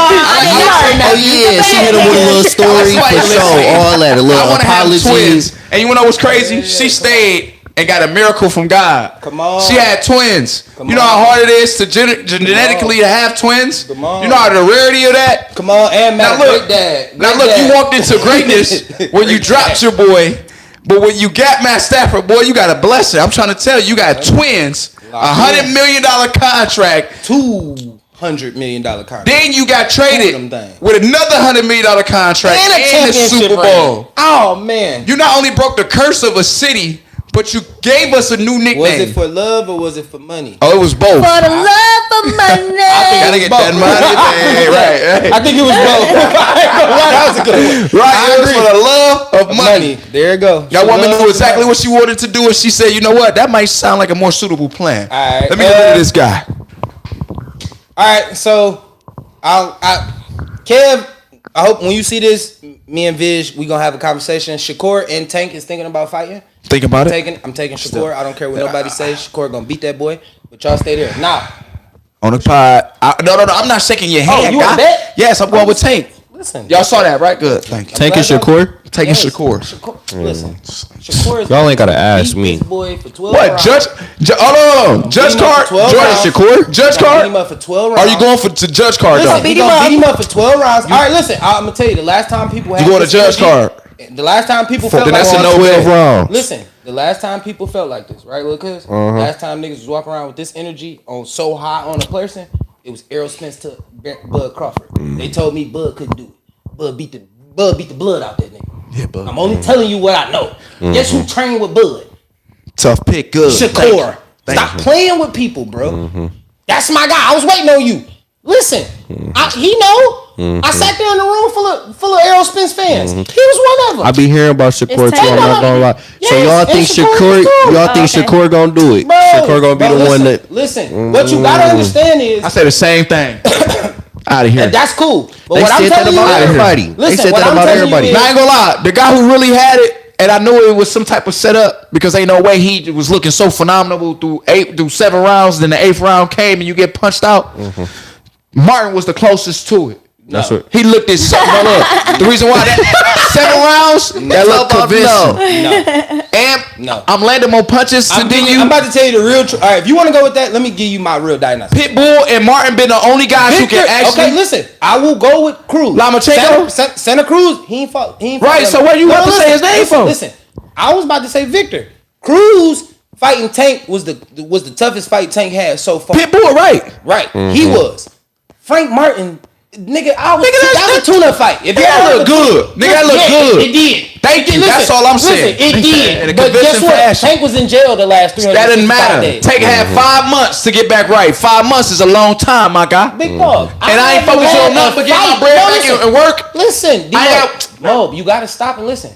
Oh yeah, she hit him with a little story for sure. All that, a little apology.
And you know what's crazy? She stayed and got a miracle from God.
Come on.
She had twins. You know how hard it is to genetically to have twins?
Come on.
You know how the rarity of that?
Come on, and Matt,
great
dad.
Now look, you walked into greatness when you dropped your boy. But when you got Matt Stafford, boy, you got a blessing. I'm trying to tell you, you got twins, $100 million contract,
$200 million contract.
Then you got traded with another $100 million contract and the Super Bowl.
Oh man!
You not only broke the curse of a city, but you gave us a new nickname.
Was it for love or was it for money?
Oh, it was both.
For the love of money.
Gotta get that money, man. Right.
I think it was both. That was a good one.
Right, it was for the love of money.
There you go.
That woman knew exactly what she wanted to do, and she said, "You know what? That might sound like a more suitable plan.
All right,
let me get rid of this guy."
All right, so Kev, I hope when you see this, me and Viz, we gonna have a conversation. Shakur and Tank is thinking about fighting.
Think about it.
I'm taking Shakur. I don't care what nobody says. Shakur gonna beat that boy, but y'all stay there. Now,
on the pod, no, I'm not shaking your hand.
Oh, you want to bet?
Yes, I'm going with Tank.
Listen,
y'all saw that, right? Good. Thank you.
Tank and Shakur.
Taking Shakur.
Listen, Shakur is
y'all ain't gotta ask me.
this boy for 12
What?
rounds.
Hold on. Judge card.
Shakur.
Judge card.
Beat him up for 12 rounds.
Are you going to judge card though?
Listen, he gonna beat him up for 12 rounds. All right, listen. I'm gonna tell you. The last time people had
you going to judge card?
The last time people felt
then
like
that's a no
12 rounds.
Listen, the last time people felt like this, right, little cuz? Last time niggas was walking around with this energy on so high on a person, it was Errol Spence to Bud Crawford. They told me Bud couldn't do it. Bud beat the blood out that nigga.
Yeah, Bud.
I'm only telling you what I know. Guess who trained with Bud?
Tough pick, good.
Shakur. Stop playing with people, bro. That's my guy. I was waiting on you. Listen, he know. I sat there in a room full of Errol Spence fans. He was one of them.
I be hearing about Shakur too. I'm not gonna lie.
Yes,
So y'all think Shakur gonna do it?
Bro,
Shakur gonna be the one that.
Listen, what you gotta understand is
I say the same thing.
Out of here.
that's cool. But
They
what I'm
said that
telling you
about
is,
everybody. They
listen,
said
what
that
I'm
about
telling
everybody.
you
Now, I
is,
ain't gonna lie. The guy who really had it, and I knew it was some type of setup because ain't no way he was looking so phenomenal through 7 rounds. Then the 8th round came and you get punched out. Martin was the closest to it.
That's what
He looked at something. The reason why that 7 rounds, that looked convincing. And I'm landing more punches
I'm
than you.
I'm about to tell you the real truth. All right, if you want to go with that, let me give you my real diagnosis.
Pitbull and Martin been the only guys who can actually.
Okay, listen. I will go with Cruz.
Lomachenko?
Santa Cruz. He ain't fought.
Right, so where you want to say his name from?
Listen, I was about to say Victor. Cruz fighting Tank was the toughest fight Tank had so far.
Pitbull, right?
Right, he was. Frank Martin. Nigga, that was a tune-up fight. If
that look good. Nigga, that look good.
It did.
Thank you. That's all I'm saying.
Listen, it did.
In a
But guess
convincing
what?
fashion.
Tank was in jail the last 365
That doesn't matter.
days.
Tank had 5 months to get back right. 5 months is a long time, my guy.
Big dog.
And I ain't focused on nothing but getting my bread back and work.
Listen, Mo, you gotta stop and listen.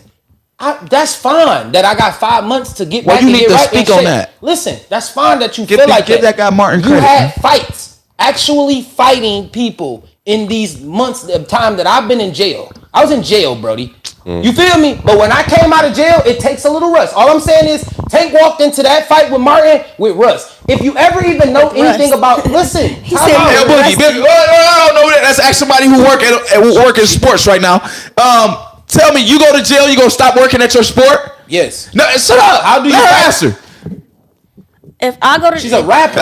That's fine that I got 5 months to get back.
You
and
need
get
to
right
speak
and
on
shit.
that.
Listen, that's fine that you feel like
give that guy Martin
You
credit.
had fights, actually fighting people in these months of time that I've been in jail. I was in jail, Brody. You feel me? But when I came out of jail, it takes a little rust. All I'm saying is, Tank walked into that fight with Martin with rust. If you ever even know anything about, listen,
He said
no, that's actually somebody who work in sports right now. Tell me, you go to jail, you gonna stop working at your sport?
Yes.
No, shut up.
How do you
Let her
fight?
answer?
If I go to,
She's a rapper.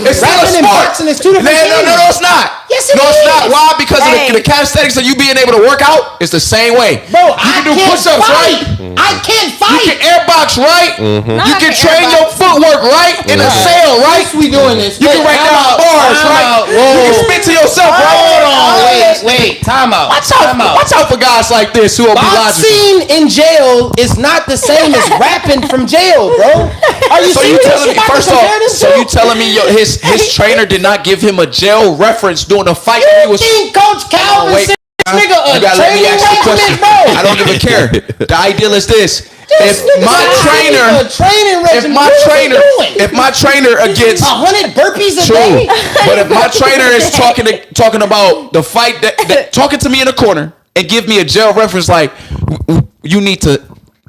It's still a
Rapping and
sport.
boxing is two different things.
No, it's not.
Yes, it
No, it's
is.
not. Why? Because
Hey.
of the calisthenics of you being able to work out. It's the same way.
Bro,
you can do push-ups, right?
I can't
You
fight.
can airbox, right?
No,
You
I
can
can
train your
airbox.
footwork, right? In a cell, right?
We doing this.
You can write down bars, right? You can spit to yourself, right?
Hold on, wait, time out.
Watch out for guys like this who will be logical.
Boxing in jail is not the same as rapping from jail, bro. Are you
So you
serious?
telling me,
about to
first
compare
off,
this
so
to?
you telling me his trainer did not give him a jail reference during the fight that he
You
was.
think Coach Calvin
wait,
sent this nigga
You
a
gotta let me
training
ask you a
regimen,
question.
bro?
I don't even care. The ideal is this:
This
if
nigga
my
said, "I need
trainer,
a training
if
regimen."
my
What is he
trainer,
doing?
if my trainer against
100 burpees a
true,
day.
but if my trainer is talking about the fight that talking to me in the corner and give me a jail reference like you need to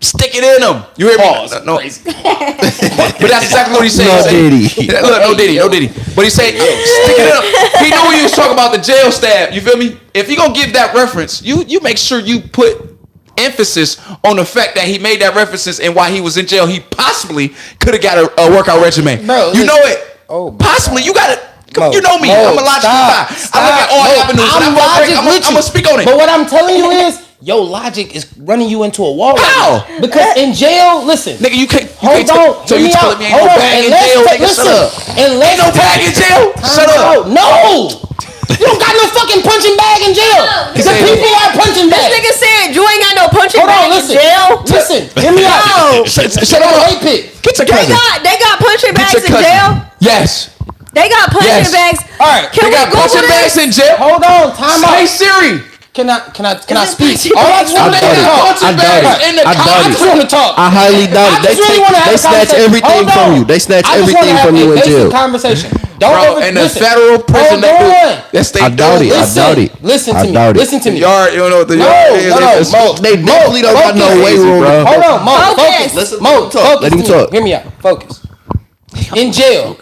stick it in him. You hear me? No. But that's exactly what he said.
No Diddy.
Look, no Diddy. But he said, stick it in him. He knew he was talking about the jail stab. You feel me? If you gonna give that reference, you make sure you put emphasis on the fact that he made that references and while he was in jail, he possibly could have got a workout regimen.
Bro,
you know
listen.
it.
Oh, my
possibly.
God.
You got it. You know me.
Mo,
I'm a logical guy. I look at all avenues.
I'm
I'm gonna speak on it.
But what I'm telling you is, your logic is running you into a wall.
How?
Right now. Because in jail, listen.
Nigga, you can't.
Hold on.
So you telling me ain't no bag in jail? Nigga, shut up. Ain't no bag in jail? Shut up.
No. You don't got no fucking punching bag in jail. The people are punching
this
bags.
nigga said you ain't got no punching
Hold on,
bag in
listen.
jail.
Listen, hear me out.
Shut up.
Hate pit.
Get your
They
cousin.
got punching
Get
bags
your
in
cousin.
jail.
Yes.
They got punching
Yes.
bags.
All right.
Can
They
we
got
Google
punching
this?
bags in jail.
Hold on, time out.
Hey Siri.
Can I speak?
punching
All I
bags?
just want to
I doubt it.
talk.
I doubt it.
In the
I doubt
I
it.
just want to talk.
I highly doubt it.
I just really want to have
They
a
snatch
conversation.
everything
Hold
from
on.
you. They snatch
I just wanna
everything
have
from
a
you in
basic
jail.
Conversation. Don't
Bro,
ever
in the
listen.
federal prison,
Hold on.
that's they
I doubt it. I
Listen,
doubt it.
Listen
I
to me.
doubt it.
Listen to me.
Yard, you don't know what the
No,
yard is.
no, Mo.
They definitely don't got no
Focus.
way room, bro.
Hold on, Mo.
Focus.
Focus. Mo, focus.
Let him
to me.
talk.
Hear me out. Focus. In jail,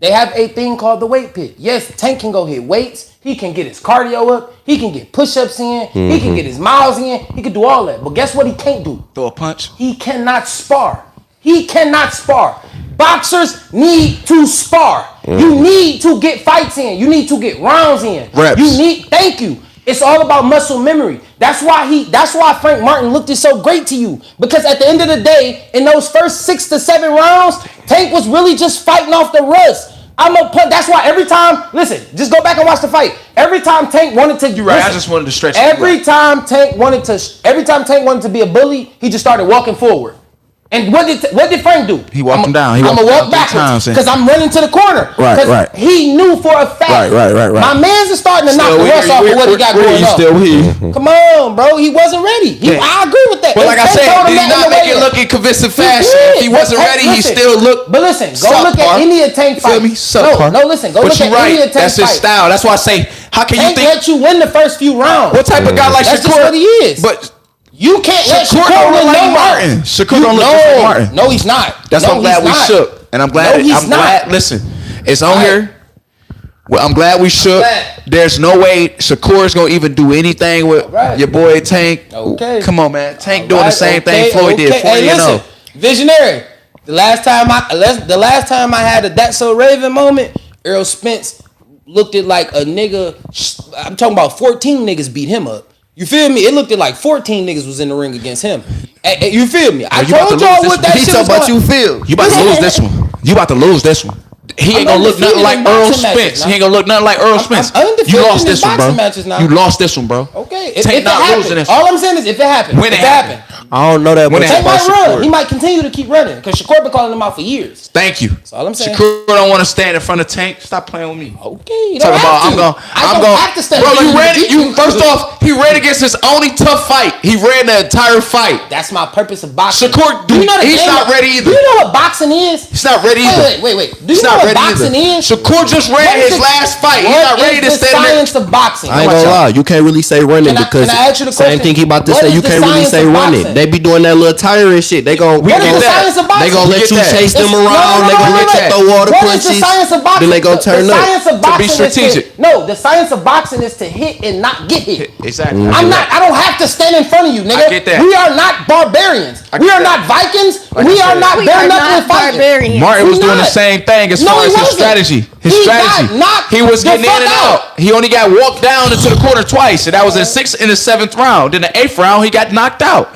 they have a thing called the weight pit. Yes, Tank can go hit weights. He can get his cardio up. He can get push-ups in. He can get his miles in. He can do all that. But guess what he can't do?
Throw a punch.
He cannot spar. He cannot spar. Boxers need to spar. You need to get fights in. You need to get rounds in.
Reps.
Thank you. It's all about muscle memory. That's why Frank Martin looked it so great to you. Because at the end of the day, in those first 6 to 7 rounds, Tank was really just fighting off the rust. That's why every time, listen, just go back and watch the fight. Every time Tank wanted to,
You're right.
listen,
I just wanted to stretch.
Every time Tank wanted to be a bully, he just started walking forward. And what did Frank do?
He walked him down. He
I'm
walked
gonna
him
walk
down 3
backwards
times,
because I'm running to the corner.
Right,
'Cause
right.
He knew for a fact.
Right.
My man's is starting to knock the rust off of what he got going on.
Still here.
Come on, bro. He wasn't ready. I agree with that.
But like I
Tank
said,
told him
did
that
he
in
not
the
make it
weigh-in.
look in convincing
He
fashion?
did.
If he wasn't
But
ready, he
listen.
still looked.
But listen, go look at
subpar.
any of Tank
Feel
fights.
me? Subpar.
No, listen. Go
But
look
you're
at any
right.
of Tank
That's his
fights.
style. That's why I say, how can you
Tank
think?
let you win the first few rounds.
What type of guy like
That's
Shakur?
just what he is.
But
You can't let
Shakur
Shakur
don't
win
look like
no
Martin.
round.
Shakur don't look just like Martin.
No, he's not.
That's
no,
why I'm glad
he's
we
not.
shook. And I'm glad.
No, he's
I'm
not.
glad. Listen, it's on
All right.
here. Well, I'm glad we shook. There's no way Shakur's gonna even do anything with your boy Tank.
Okay.
Come on, man. Tank doing the same thing Floyd did. 40
hey, listen, visionary. The last time I had a That's So Raven moment, Earl Spence looked at like a nigga. I'm talking about 14 niggas beat him up. You feel me? It looked at like 14 niggas was in the ring against him. You feel me? I told y'all what that shit was about.
You feel?
You about to lose this one. You about to lose this one. He ain't gonna look nothing like Earl Spence. He ain't gonna look nothing like Earl Spence. You lost this one, bro. You lost this one, bro.
Okay.
Tank not losing this one.
All I'm saying is if it happened.
When it happened.
I don't know that.
When
Tank might run. He might continue to keep running because Shakur been calling him out for years.
Thank you.
That's all I'm saying.
Shakur don't want to stand in front of Tank. Stop playing with me.
Okay.
Talk about I'm going.
have to stand.
Bro, you first off, he ran against his only tough fight. He ran the entire fight.
That's my purpose of boxing.
Shakur, he's not ready either.
Do you know what boxing is?
He's not ready either.
Wait. Do you know what boxing is?
Shakur just ran his last fight. He's not ready to stand there.
What is the science of boxing?
I ain't gonna lie. You can't really say running because
can I ask you the
same
question?
thing he about to
What
say.
is
You
the
can't really
science
say
of
running.
boxing?
They be doing that little tire and shit. They gon'
What is the science of boxing?
They gon' let you chase them
No,
around. They gon' let you throw all the
What is the
punches.
science of boxing?
Then they gon' turn
the
up.
science of boxing
be strategic.
The science of boxing is to hit and not get hit.
Exactly.
I don't have to stand in front of you, nigga.
I get that.
We are not barbarians. We are not Vikings. We are not
We
bare
are
knuckling
not
fighting.
barbarians.
Martin was
We
doing the
not.
same thing as
No,
far
he
as his
wasn't.
strategy. His
He
strategy.
got knocked
He was
the
getting in
fuck
and
out.
out. He only got walked down into the corner twice, and that was in 6th and the 7th round. In the 8th round, he got knocked out.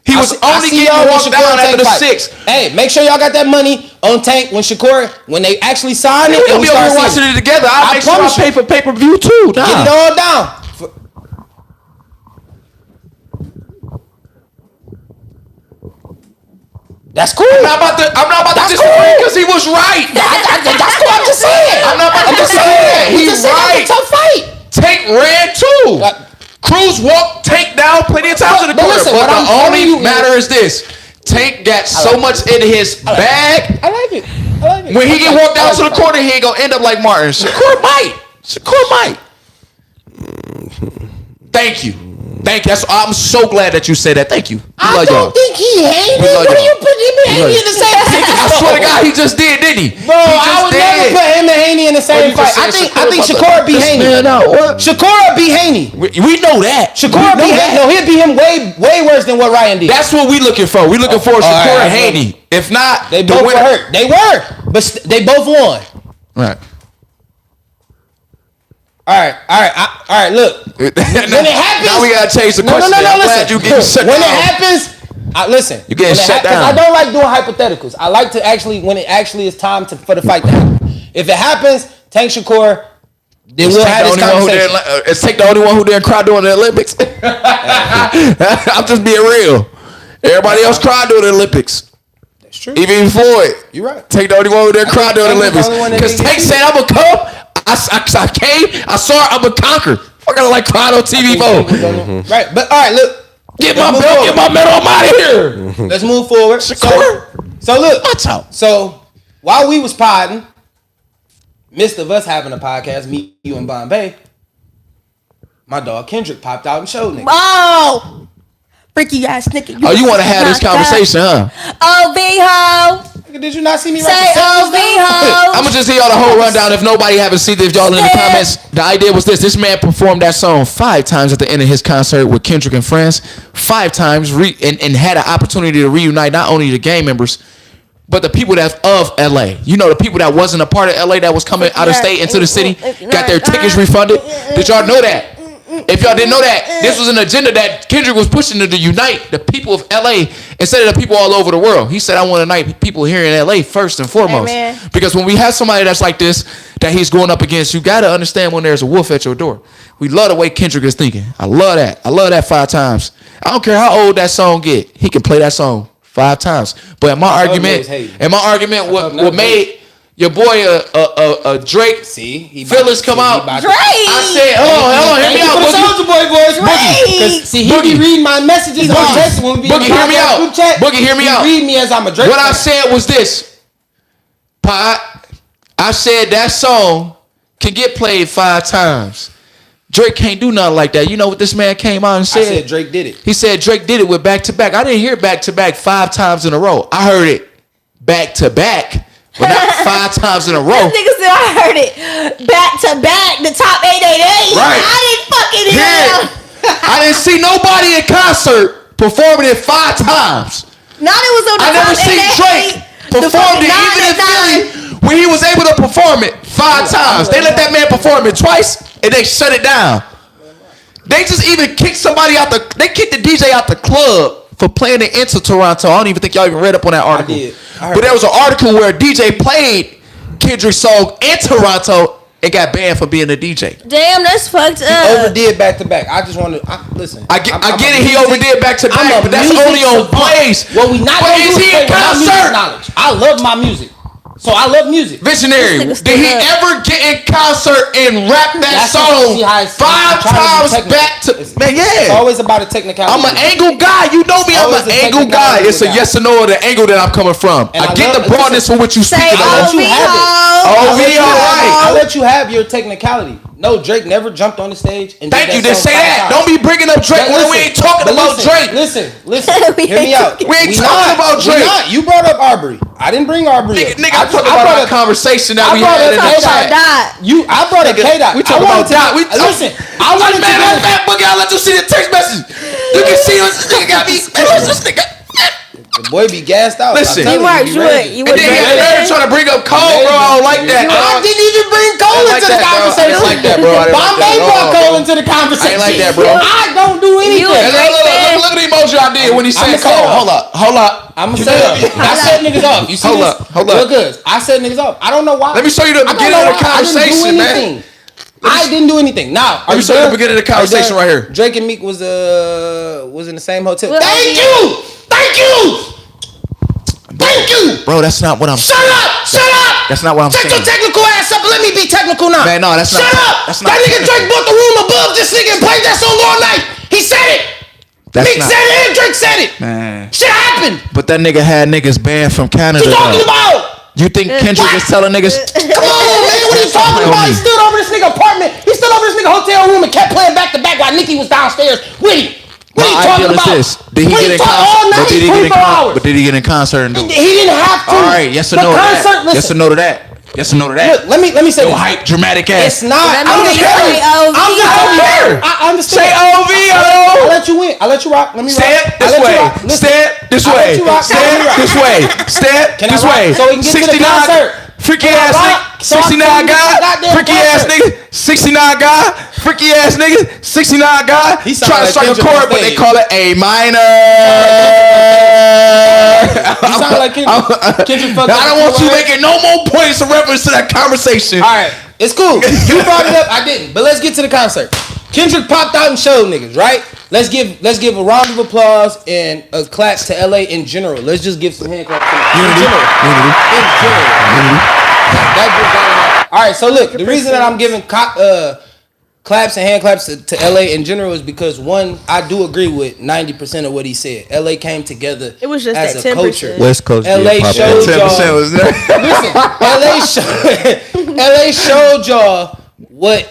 He was only getting walked down after the 6th.
Hey, make sure y'all got that money on Tank when they actually sign it.
We'll
And
be
we
over
start
here watching
seeing
it together. I'll make sure I
promise
pay
you.
for pay-per-view too.
Get it all down. That's cool.
I'm not about to disagree because he was right.
That's cool. I'm just saying.
I'm not about to disagree. He's right.
It's a tough fight.
Tank ran too. Cruz walked Tank down plenty of times in the
But
corner.
listen,
But
what I'm
the
telling you
only matter is this: Tank got so much in his bag.
I like it.
When he get walked down to the corner, he ain't gonna end up like Martin. Shakur might. Thank you. I'm so glad that you said that. Thank you.
I don't think he hated me. What are you putting him and Haney in the same fight?
I swear to God, he just did, didn't he?
Bro, I would never put him and Haney in the same fight. I think Shakur beat Haney. Shakur beat Haney.
We know that.
Shakur beat Haney. No, he'd beat him way worse than what Ryan did.
That's what we looking for. We looking for Shakur and Haney. If not,
they both were hurt. They were, but they both won.
Right.
All right. Look, when it happens,
now we gotta change the question.
No.
I'm
Listen,
glad you getting shut
when
down.
it happens, listen.
You getting shut down.
I don't like doing hypotheticals. I like to when it actually is time for the fight to happen. If it happens, Tank Shakur, then we'll have this conversation.
It's Tank the only one who didn't cry during the Olympics. I'm just being real. Everybody else cried during the Olympics.
That's true.
Even Floyd.
You're right.
Tank the only one who didn't cry during the Olympics. Because Tank said, "I'm gonna come." I came. I saw it. I'm gonna conquer. I gotta like crying on TV for.
Right, but all right, look.
Get my belt. Get my medal. I'm out of here.
Let's move forward. So look.
Watch out.
So while we was podding, midst of us having a podcast, me, you, and Bombay, my dog Kendrick popped out and showed niggas.
Oh, freaky ass nigga.
Oh, you want to have this conversation, huh?
Oh, B-ho.
Did you not see me
Say
right
oh, B-ho.
I'm gonna just hear y'all the whole rundown. If nobody haven't seen it, if y'all in the comments, the idea was this: this man performed that song 5 times at the end of his concert with Kendrick and friends, 5 times, and had an opportunity to reunite not only the gang members, but the people that's of LA. You know, the people that wasn't a part of LA that was coming out of state into the city, got their tickets refunded. Did y'all know that? If y'all didn't know that, this was an agenda that Kendrick was pushing to unite the people of LA instead of the people all over the world. He said, I want to unite people here in LA first and foremost.
Amen.
Because when we have somebody that's like this, that he's going up against, you got to understand when there's a wolf at your door. We love the way Kendrick is thinking. I love that. I love that 5 times. I don't care how old that song get. He can play that song 5 times. But in my argument, what made your boy Drake Phyllis come out.
Drake.
I said, hold on, hear me out.
Soldier Boy voice, Boogie. See, he be reading my messages on text when we be
Boogie, hear me out. Boogie, hear me out.
Read me as I'm a Drake.
What I said was this, Pot. I said that song can get played 5 times. Drake can't do nothing like that. You know what this man came out and said?
I said Drake did it.
He said Drake did it with back-to-back. I didn't hear back-to-back 5 times in a row. I heard it back-to-back. But not 5 times in a row.
Nigga said I heard it back to back, the top 888.
Right.
I didn't fucking hear
Yeah.
it.
I didn't see nobody in concert performing it 5 times.
Not it was on the
I never
top
seen
888.
Drake performed it even in Philly when he was able to perform it 5 times. They let that man perform it twice and they shut it down. They just even kicked somebody out they kicked the DJ out the club for playing it into Toronto. I don't even think y'all even read up on that article.
I did.
But there was an article where a DJ played Kendrick's song in Toronto and got banned for being a DJ.
Damn, that's fucked up.
He overdid back to back. I just want to listen.
I get it. He overdid back to back, but that's only on plays.
Well, we not
But
gonna
is
do
he
it
in
for my music
concert?
knowledge. I love my music, so I love music.
Visionary.
This nigga
Did he
stood up.
ever get in concert and rap that
That's
song
see how it's-
5
I'm trying to be
times
technical.
back to man?
It's
Yeah.
always about a technicality.
I'm an angle guy. You know me. I'm
Always
an
a
angle guy.
technicality
It's a
guy.
yes or no of the angle that I'm coming from.
And
I
I
get
love-
the broadness for what you
Say
speaking
I'll let
of.
you have it.
Oh,
I'll let
we
you
all
have it.
right.
I'll let you have your technicality. No, Drake never jumped on the stage and
Thank you.
did
Just
song
say
5
that.
times.
Don't be bringing up Drake
But
when we
listen,
ain't talking
but
about
listen,
Drake.
Listen,
We
hear me
ain't
out.
talking-
We ain't talking about Drake.
We not. You brought up Arbery. I didn't bring Arbery up.
Nigga, I'm talking about our conversation that
I
we
brought
had
up
in the
K-Dot.
chat.
I brought up K-Dot.
We talking about Dot.
Listen, I wanted to
man,
get
man, Boogie, I'll let you see the text message. You can see this nigga got me. Man, what's this nigga?
the boy be gassed out.
Listen.
I'm telling
Dmarks,
he
you
ready.
would- you
And
would
then he
Drake
got
fan?
there trying to bring up Cole, bro. I don't like that.
I didn't even bring Cole
I
into
like
the
that, bro. I
conversation.
didn't like that, bro. I didn't like
Bombay
that at
brought
all,
Cole
bro.
into the conversation.
I ain't like that, bro.
I don't do anything.
You a
Hey,
Drake
look
fan?
at the emoji I did when he said
I'ma
Cole.
say it.
Hold up.
I'm gonna say it. I set niggas off. You see
Hold
this?
up, hold
Real
up.
good. I set niggas off. I don't know why.
Let me show you the
I don't
beginning
know
of the
why.
conversation, man.
I didn't do anything. I didn't do anything. Now,
Let me show you the beginning of the conversation right here.
Drake and Meek was in the same hotel.
Well,
Thank you.
Bro, that's not what I'm saying.
Shut up.
That's not what I'm
Shut your
saying.
technical ass up and let me be technical now.
Man, no, that's not.
Shut up.
That's not.
That nigga Drake bought the room above this nigga and played that song all night. He said it.
That's
Meek
not.
said it and Drake said it.
Man.
Shit happened.
But that nigga had niggas banned from Canada.
What you talking
though.
about?
You think Kendrick is telling niggas?
Come on, man. What are you talking about? He stood over this nigga apartment. He stood over this nigga hotel room and kept playing back to back while Nicki was downstairs with him. What are you
My
talking
ideal is
about?
this. Did he
What
get
you
in
talk
concert?
all night?
But did he get in
24 hours.
But did he get in concert and do it?
He didn't have to.
All right, yes or
The
no to
concert,
that. Yes or
listen.
no to that. Yes or no to that.
Look, let me say
Yo,
this.
hype, dramatic ass.
It's not.
That
I'm
means
just
they
telling
say
you. I'm just
OVO.
telling you. I understand.
Say OVO.
I'll let you win. I'll let you rock. Let me rock.
Stand
I'll
this
let you
way.
rock. Listen.
Stand this
I'll let
way.
you rock. I'll let
Stand
you rock.
this way. Stand
Can I
this
rock?
way.
So we can get to the
69
concert.
freaky
Can I
ass
rock?
nigga.
So I can
69
get to the
guy.
goddamn
Freaky ass
concert.
nigga. 69 guy. Freaky ass nigga. 69 guy.
He sound
Trying to
like
strike a
Kendrick
chord,
on
but they
stage.
call it A minor.
You sound like Kendrick fucked up.
I don't want you making no more points in reference to that conversation.
All right, it's cool. You brought it up, I didn't. But let's get to the concert. Kendrick popped out and showed niggas, right? Let's give a round of applause and a clap to LA in general. Let's just give some hand claps to them. In general. That just got it out. All right, so look, the reason that I'm giving claps and hand claps to LA in general is because one, I do agree with 90% of what he said. LA came together
It was just
as
that
a
10%.
culture.
West Coast
LA
did pop
showed
up.
10% was there.
Listen, LA showed y'all what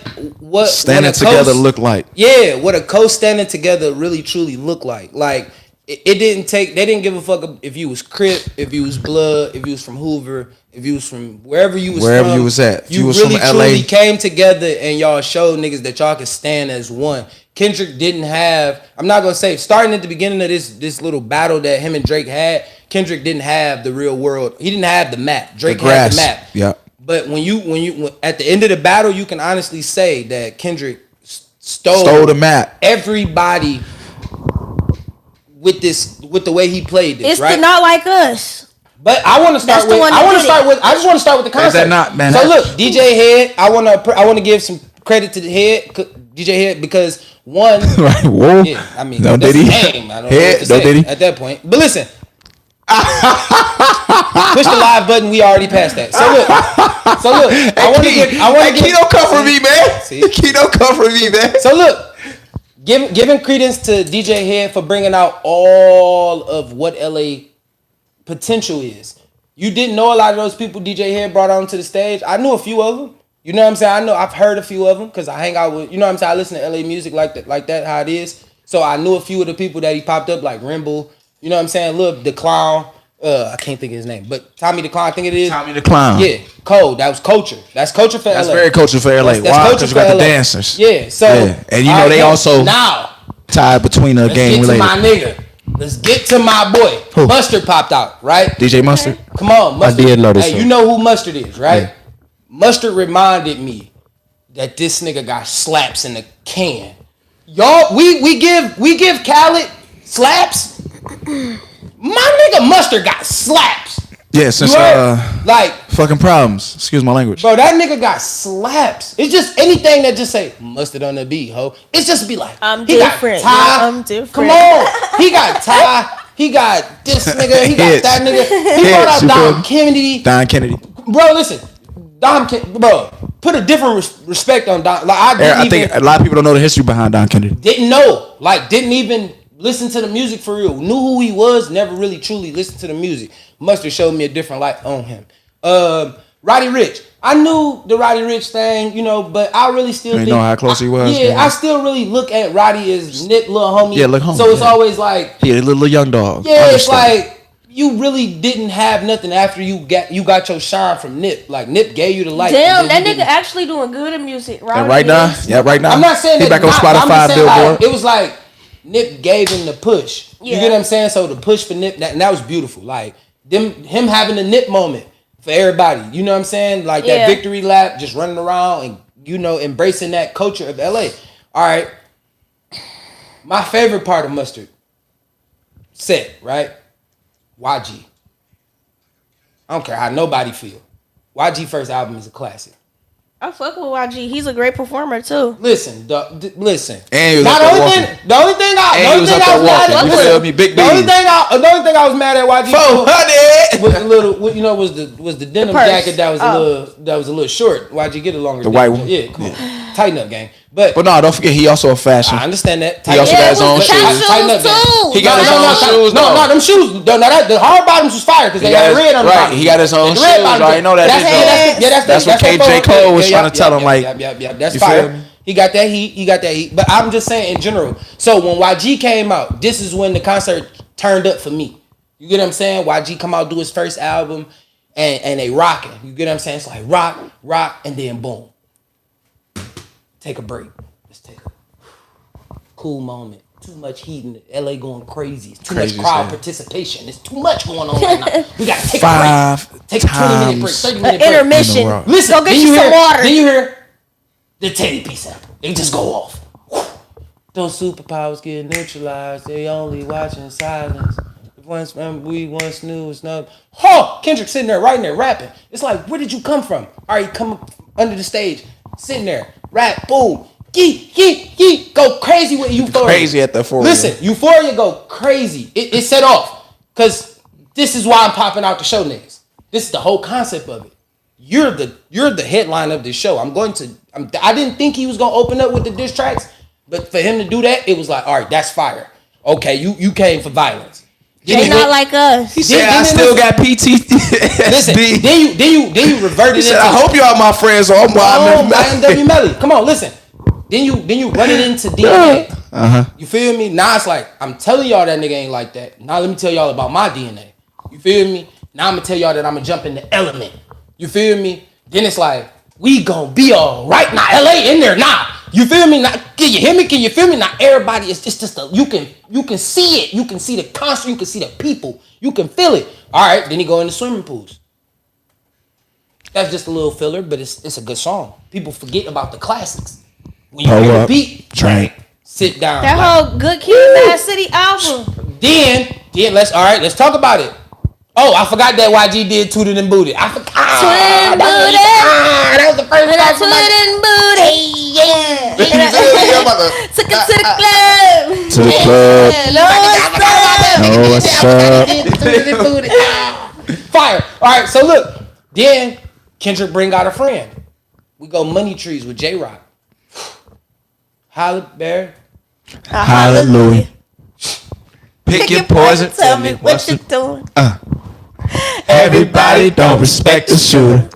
Standing
what a
together
coast-
look like.
Yeah, what a coast standing together really truly look like. Like it didn't take. They didn't give a fuck if you was Crip, if you was Blood, if you was from Hoover, if you was from wherever you was
Wherever
from.
you was at. If
You
you was
really
from LA.
truly came together and y'all showed niggas that y'all could stand as one. Kendrick didn't have. I'm not gonna say starting at the beginning of this little battle that him and Drake had. Kendrick didn't have the real world. He didn't have the map. Drake had the map.
Yeah.
But when at the end of the battle, you can honestly say that Kendrick
Stole the map.
everybody with the way he played this,
It's
right?
the Not Like Us.
But I want to start
That's the
with.
one
I
that
want to
did
start
it.
with. I just want to start with the concept.
that not, man?
So
That-
look, DJ Head. I want to give some credit to the Head, DJ Head, because one.
Right. Whoa.
Yeah, I mean,
No
that's
Diddy.
his name. I don't
Head,
know what to
no
say
Diddy.
at that point. But listen. Push the live button. We already passed that. So look. I want to give. I want to
Key don't come for me, man.
See?
Key don't come for me, man.
So look, giving credence to DJ Head for bringing out all of what LA potential is. You didn't know a lot of those people DJ Head brought onto the stage. I knew a few of them. You know what I'm saying? I've heard a few of them because I hang out with, you know what I'm saying? I listen to LA music like that, how it is. So I knew a few of the people that he popped up, like Rimble, you know what I'm saying? Lil the Clown, I can't think of his name, but Tommy the Clown, I think it is.
Tommy the Clown.
Yeah, Code. That was culture. That's culture for LA.
That's very culture for LA.
That's
Why?
culture
Because you
for
got the
LA.
dancers.
Yeah. So
and you know they also
now
tied between a
let's
game
get to
related.
my nigga. Let's get to my boy.
Who?
Mustard popped out, right?
DJ Mustard.
Come on, Mustard.
did notice
Hey,
him.
you know who Mustard is, right?
Yeah.
Mustard reminded me that this nigga got slaps in the can. Y'all, we give Khaled slaps. My nigga Mustard got slaps.
Yeah, since
You heard? Like,
fucking problems. Excuse my language.
bro, that nigga got slaps. It's just anything that just say Mustard on the beat, ho. It's just be like,
I'm
he
different.
Got Ty.
Yeah, I'm different.
Come on, he got Ty. He got this nigga. He got that nigga. He brought out
you feel
Dom
me?
Kennedy.
Don Kennedy.
Bro, listen, bro, put a different respect on Dom. Like
I think a lot of people don't know the history behind Don Kennedy.
didn't know, like didn't even listen to the music for real. Knew who he was, never really truly listened to the music. Mustard showed me a different light on him. Roddy Ricch. I knew the Roddy Ricch thing, you know, but I really still
You
think
know how close he was?
Yeah,
man.
I still really look at Roddy as Nip little homie.
Yeah, little homie,
So it's
yeah.
always like,
He a little young dog.
yeah, it's
Understand.
like you really didn't have nothing after you got your shine from Nip. Like Nip gave you the light.
Damn,
and
that
then you
nigga
didn't.
actually doing good in music, right?
And right now,
I'm not saying
he
that
back on
not, but I'm
Spotify,
just saying,
Billboard.
like, it was like Nip gave him the push. You
Yeah.
get what I'm saying? So the push for Nip, that was beautiful. Like him having a Nip moment for everybody. You know what I'm saying? Like
Yeah.
that victory lap, just running around and embracing that culture of LA. All right. My favorite part of Mustard set, right? YG. I don't care how nobody feel. YG first album is a classic.
I fuck with YG. He's a great performer too.
Listen, listen.
And he was
Now,
up there walking.
the only thing I was mad at,
You feel me? Big
the only
B's.
thing I was mad at YG
400.
was the little, was the denim
purse.
jacket that was a little short. YG get a longer.
The
denim
white one?
jacket. Yeah, come on, tighten up, gang. But
But no, don't forget he also a fashion.
I understand that.
He also
Yeah,
got
it
his own
was
shoes.
Cassio's
Tighten up, gang.
too.
He got his own shoes,
No,
though.
them shoes. No, the hard bottoms was fire because they
got
got
his-
red on the
right,
bottom.
he got his own
And the red
shoes.
bottom-
I ain't know that.
That's
what KJ Cole was trying to tell him, like,
that's
you feel
fire.
me?
He got that heat. But I'm just saying in general. So when YG came out, this is when the concert turned up for me. You get what I'm saying? YG come out, do his first album, and they rocking. You get what I'm saying? It's like rock, and then boom. Take a break. Let's take a cool moment. Too much heat in LA going crazy. It's too
Crazy
much crowd
as hell.
participation. There's too much going on right now. We gotta take a
5
break. Take a 20-minute break,
times
30-minute break.
Intermission.
In the world.
Listen,
Go get
then
you some
hear,
water.
Then you hear the Teddy P sample. They just go off. Those superpowers get neutralized. They only watch in silence. We once knew it's not. Oh, Kendrick sitting there, right there, rapping. It's like, where did you come from? All right, come up under the stage, sitting there, rap, boom, yee, go crazy with Euphoria.
Crazy at the Euphoria.
Listen, Euphoria go crazy. It set off because this is why I'm popping out to show niggas. This is the whole concept of it. You're the headline of this show. I didn't think he was gonna open up with the diss tracks, but for him to do that, it was like, all right, that's fire. Okay, you came for violence.
They not like us.
He said, I still got PTSD.
Listen, then you reverted
He said,
into,
I hope y'all my friends. So I'm
IMW Melly. Come on, listen. Then you run it into DNA. You feel me? Now it's like, I'm telling y'all that nigga ain't like that. Now let me tell y'all about my DNA. You feel me? Now I'm gonna tell y'all that I'm gonna jump in the element. You feel me? Then it's like, we gonna be all right. Now LA in there now. You feel me? Now, can you hear me? Can you feel me? Now everybody is just you can see it. You can see the concert. You can see the people. You can feel it. All right. Then he go in the swimming pools. That's just a little filler, but it's a good song. People forget about the classics. When you
Pull
hear the
up,
beat,
drink.
sit down.
That
like,
whole Good Kid, Mad City album.
then let's talk about it. Oh, I forgot that YG did Tooted and Booted. I forgot.
Tooted and
That was the first
When I
time somebody.
tooted and booted.
Yeah.
Took it to the club.
To the club.
Know what's up?
No, what's up?
Fire. All right, so look. Then Kendrick bring out a friend. We go Money Trees with J-Rock. Holla, Bear.
Hallelujah. Pick your poison.
Tell me what you doing.
Everybody don't respect the shooter,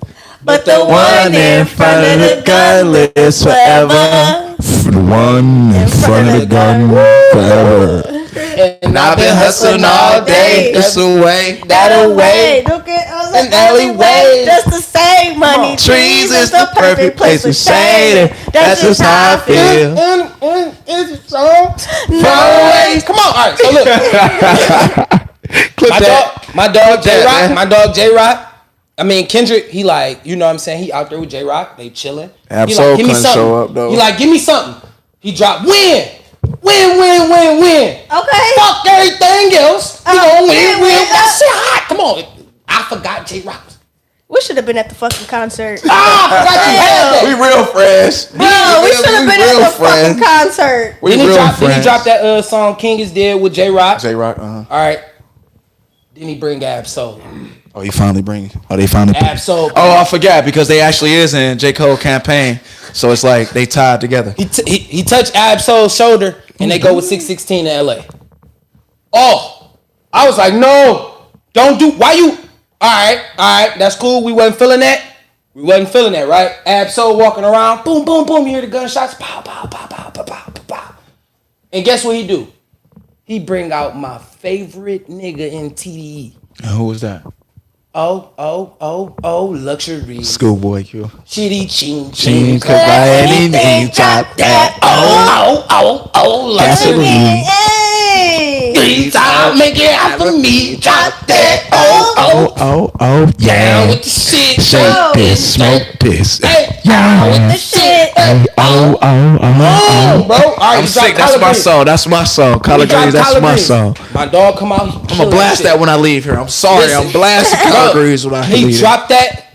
But the one in front of the gun lives forever.
The one in front of the gun forever. And I've been hustling all day. This away.
That away. Look at us
An alleyway.
Just to save money.
Trees is the perfect place to shade it. That's just how I feel.
It's so always. Come on. All right. So look.
Clip that.
My dog
Clip that,
J-Rock. My dog J-Rock. I mean, Kendrick, he like, you know what I'm saying? He out there with J-Rock. They chilling.
Absol
He like, give me
couldn't
something.
show up, though.
He like, give me something. He dropped win. Win.
Okay.
Fuck everything else. We gon' win.
win.
That shit hot. Come on. I forgot J-Rock.
We should have been at the fucking concert.
I forgot you had that.
We real friends.
Bro, we should have been at the fucking concert.
We
Then he
real
dropped
friends.
that song King is Dead with J-Rock.
J-Rock,
All right. Then he bring Ab-Soul.
Oh, you finally bring. Oh, they finally.
Ab-Soul.
Oh, I forgot because they actually is in J. Cole campaign, so it's like they tied together.
He touched Ab-Soul's shoulder and they go with 616 in LA. Oh, I was like, no, don't do. Why you? All right, that's cool. We wasn't feeling that, right? Ab-Soul walking around, boom, boom, boom. You hear the gunshots, pow, pow, pow, pow, pow, pow, pow, pow. And guess what he do? He bring out my favorite nigga in TDE.
And who was that?
Oh, luxury.
Schoolboy Q.
Chitty ching
Ching, could buy anything, drop that.
Oh, luxury.
Hey.
Please, I'll make it after me. Drop that. Oh,
Down
down with the shit.
Shake this, smoke this.
Hey, down with the shit.
Oh,
bro. All right,
I'm sick. That's my song. That's my song. Collard greens. That's my song.
My dog come out.
I'm gonna blast that when I leave here. I'm sorry.
Listen.
I'm blasting collard greens when I leave.
He dropped that.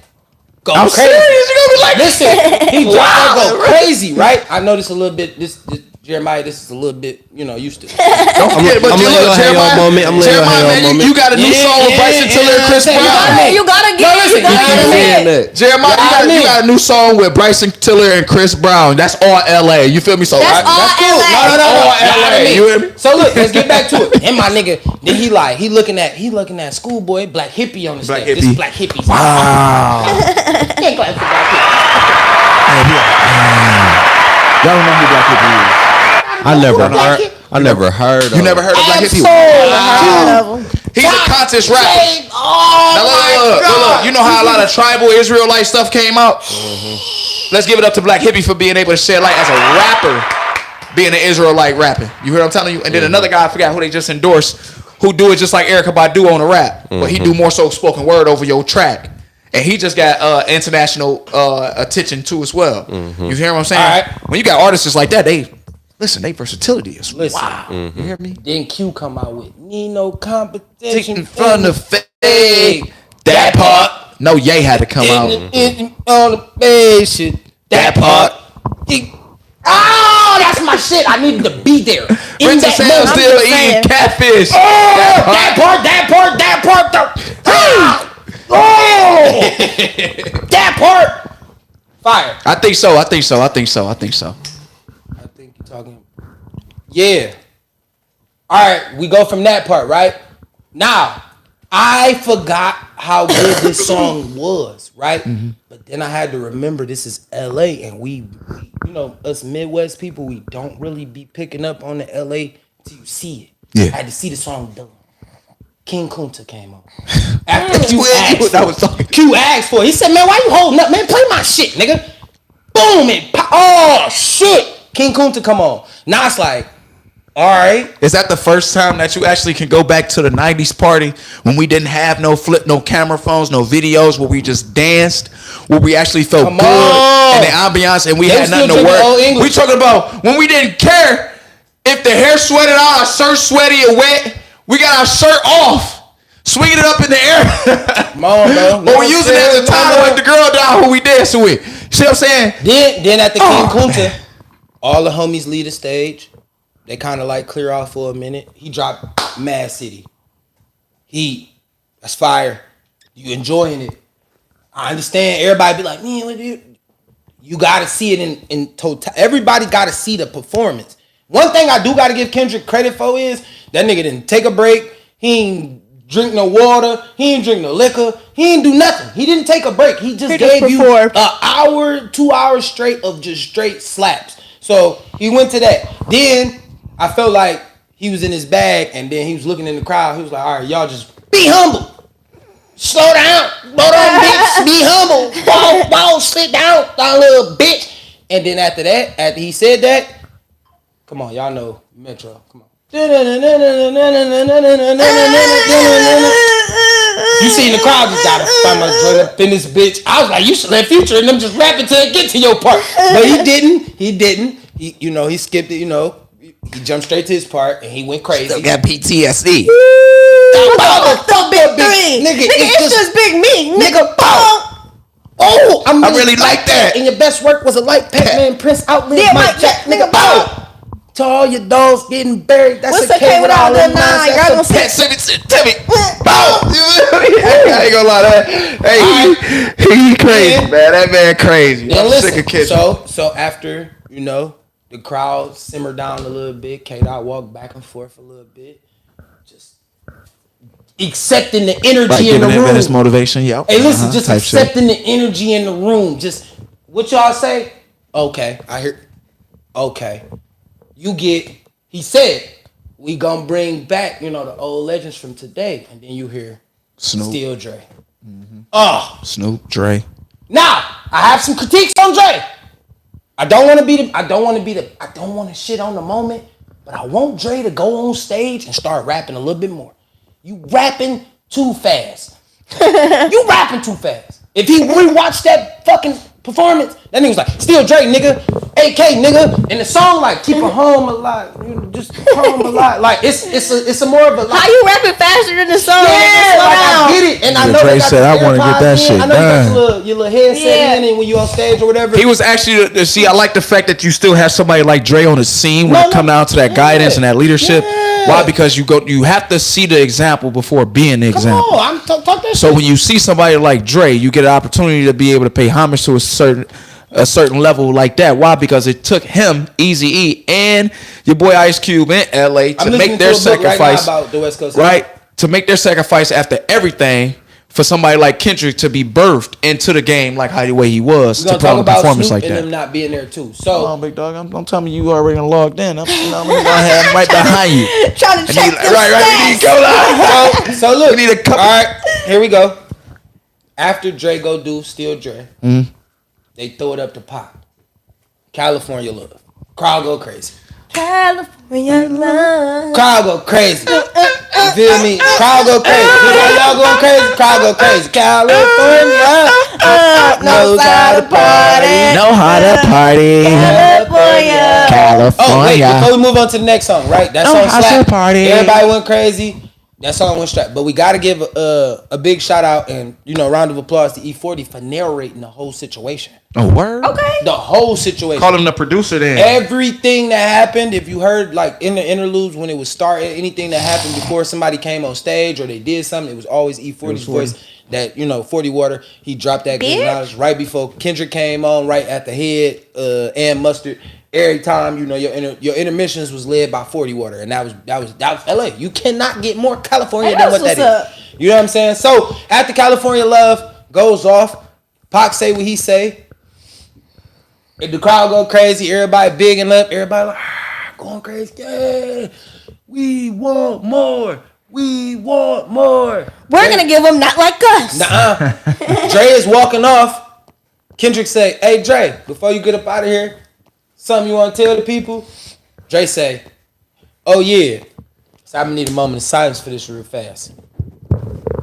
Go
I'm
crazy.
serious. You're gonna be like,
Listen, he dropped that. Go crazy, right? I know this a little bit. This Jeremiah. This is a little bit. Used to.
don't forget. But
I'm letting y'all have your moment. I'm letting y'all have your moment.
You got a new song with Bryson Tiller and Chris Brown.
You gotta get
listen,
it.
Jeremiah, you got a new song with Bryson Tiller and Chris Brown. That's all LA. You feel me? So
That's all
cool.
LA.
No.
All LA. You hear me?
So look, let's get back to it. And my nigga, then he looking at Schoolboy, Black Hippie on the
Black
stage.
Hippie.
This is Black Hippie.
Wow.
Can't clap for Black Hippie.
Y'all don't know who Black Hippie is.
I never heard of
You never heard of Black Hippie? He's a contest rapper. Now look. You know how a lot of tribal Israelite stuff came out? Let's give it up to Black Hippie for being able to shed light as a rapper, being an Israelite rapping. You hear what I'm telling you? And then another guy, I forgot who they just endorsed, who do it just like Erykah Badu on the rap, but he do more so spoken word over your track. And he just got international attention too as well. You hear what I'm saying?
All right.
When you got artists just like that, they versatility is wow. You hear me?
Then Q come out with need no competition
In front of fake. That part. No, Ye had to come out.
on the base shit. That part. Oh, that's my shit. I needed to be there. In
Richard
that
Sam
moment.
still eating catfish.
That part. That part. Fire.
I think so.
I think you're talking. Yeah. All right, we go from that part, right? Now, I forgot how good this song was, right? But then I had to remember this is LA, and we us Midwest people, we don't really be picking up on the LA till you see it.
Yeah.
I had to see the song done. King Kunta came on. After Q asked for it. He said, man, why you holding up? Man, play my shit, nigga. Boom, oh, shit. King Kunta come on. Now it's like, all right.
Is that the first time that you actually can go back to the 90s party when we didn't have no camera phones, no videos, where we just danced, where we actually felt
Come
good
on.
and the ambiance and we
They
had
still
nothing to
drinking Old
work?
English.
We talking about when we didn't care if the hair sweated out, our shirt sweaty or wet, we got our shirt off, swinging it up in the air.
Come on, bro.
Or we using it as a time to let the girl down who we dancing with. See what I'm saying?
Then at the King Kunta, all the homies leave the stage. They kind of like clear off for a minute. He dropped Mad City. That's fire. You enjoying it. I understand everybody be like, man, what you gotta see it in total. Everybody gotta see the performance. One thing I do gotta give Kendrick credit for is that nigga didn't take a break. He ain't drink no water. He ain't drink no liquor. He ain't do nothing. He didn't take a break. He just gave you an hour, 2 hours straight of just straight slaps. So he went to that. Then I felt like he was in his bag, and then he was looking in the crowd. He was like, all right, y'all just be humble. Slow down, bitch. Be humble. Whoa, sit down, little bitch. And then after that, after he said that, come on, y'all know Metro. Come on. You seen the crowd just gotta find my joint up in this bitch. I was like, you should let Future and them just rap until it get to your part. But he didn't. He he skipped it, He jumped straight to his part and he went crazy.
Still got PTSD.
Fuck big three. Nigga, it's just big me. Nigga, oh, I really like that. And your best work was a light Pac-Man Prince outlived Mike Jack. Nigga, to all your dogs getting buried. That's
what's
a K with all them nine. Y'all gonna
say Tell me. I ain't gonna lie to that. Hey, he crazy, man. That man crazy.
I'm sick of kids. So after, the crowd simmered down a little bit, K-Dot walked back and forth a little bit. Just accepting the energy in the room.
This motivation, yeah.
Hey, listen, just accepting the energy in the room. Just, what y'all say? Okay, I hear. Okay. He said, we gonna bring back, the old legends from today. And then you hear
Snoop.
Still Dre.
Snoop, Dre.
Now, I have some critiques on Dre. I don't want to shit on the moment, but I want Dre to go on stage and start rapping a little bit more. You rapping too fast. If he rewatched that fucking performance, that nigga was like, Still Dre, nigga, AK, nigga, and the song like keep a home alive, just home alive. Like it's a more of a like,
how you rapping faster than the song?
Yeah, like I get it, and I know
Dre said I want to get that shit
done. I know you got your little headset in, and when you on stage or whatever.
He was actually see. I like the fact that you still have somebody like Dre on the scene when it come down to that guidance and that leadership. Yeah. Why? Because you have to see the example before being the example.
Come on, talk that
so
shit.
when you see somebody like Dre, you get an opportunity to be able to pay homage to a certain level like that. Why? Because it took him, Eazy-E, and your boy Ice Cube in LA to make their sacrifice.
Right now about the West Coast.
Right? To make their sacrifice after everything for somebody like Kendrick to be birthed into the game like how the way he was to put on a performance like that.
And them not being there too. So,
come on, big dog. I'm telling you already logged in. I'm gonna have him right behind you.
Trying to check the
right.
So look. We need a couple. All right, here we go. After Dre go do Still Dre, they throw it up to Pop. California Love. Crowd go crazy.
California Love.
Crowd go crazy. You feel me? Crowd go crazy. Y'all going crazy? Crowd go crazy. California knows how to party.
Know how to party. California.
Oh, wait, before we move on to the next song, right? That song slapped.
Party.
Everybody went crazy. That song went straight. But we got to give a big shout out and, round of applause to E40 for narrating the whole situation.
Oh, word?
Okay.
The whole situation.
Call him the producer then.
Everything that happened, if you heard like in the interludes when it was starting, anything that happened before somebody came on stage or they did something, it was always E40's voice that, 40 Water, he dropped that good knowledge right before Kendrick came on, right at the head, and Mustard. Every time, your intermissions was led by 40 Water, and that was LA. You cannot get more California than what that is. You know what I'm saying? So after California Love goes off, Pac say what he say. If the crowd go crazy, everybody bigging up, everybody like going crazy. Yeah, we want more. We want more.
We're gonna give them Not Like Us.
Nuh-uh. Dre is walking off. Kendrick say, "Hey Dre, before you get up out of here, something you want to tell the people?" Dre say, "Oh yeah." So I'm gonna need a moment of silence for this real fast.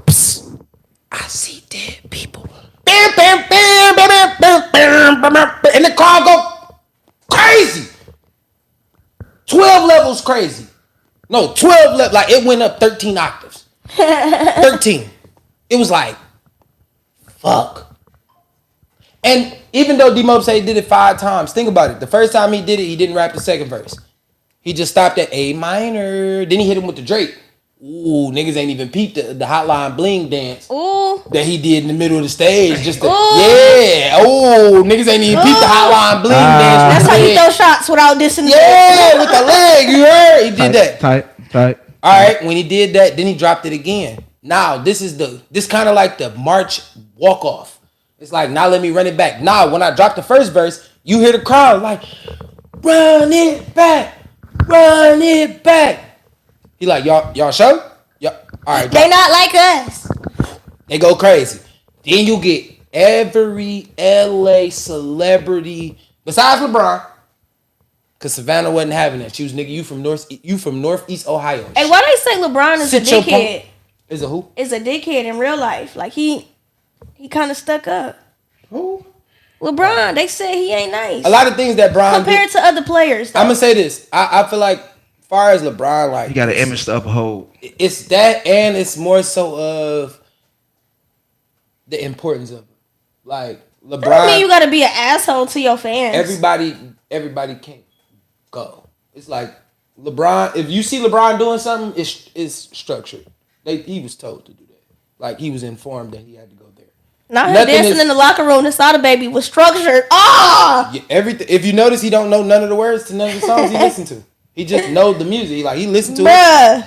Psst. I see dead people. Bam, bam, bam, bam, bam, bam, bam, bam, bam, and the crowd go crazy. 12 levels crazy. No, 12 levels. Like it went up 13 octaves. 13. It was like, fuck. And even though D-Mob said he did it 5 times, think about it. The first time he did it, he didn't rap the second verse. He just stopped at A minor. Then he hit him with the Drake. Ooh, niggas ain't even peeped the Hotline Bling dance.
Ooh.
That he did in the middle of the stage. Yeah. Ooh, niggas ain't even peeped the Hotline Bling dance.
That's how you throw shots without dissing the
with the leg. You heard? He did that.
Tight.
All right, when he did that, then he dropped it again. Now, this kind of like the March walk-off. It's like, now let me run it back. Now, when I drop the first verse, you hear the crowd like, run it back. He like, y'all show? Yeah. All right.
They not like us.
They go crazy. Then you get every LA celebrity besides LeBron. Cause Savannah wasn't having that. She was nigga, you from Northeast Ohio.
Hey, why they say LeBron is a dickhead?
Is a who?
Is a dickhead in real life. Like he kind of stuck up.
Who?
LeBron. They say he ain't nice.
A lot of things that Bron
compared to other players. Though.
I'm gonna say this. I feel like, as far as LeBron, like
He got an image to uphold.
it's that, and it's more so of the importance of it. Like LeBron.
I mean, you gotta be an asshole to your fans.
Everybody can't go. It's like LeBron. If you see LeBron doing something, it's structured. He was told to do that. Like he was informed that he had to go there.
Not him dancing in the locker room. The Sada Baby was structured. Ah!
Yeah, everything. If you notice, he don't know none of the words to none of the songs he listened to. He just knows the music. Like he listened to it.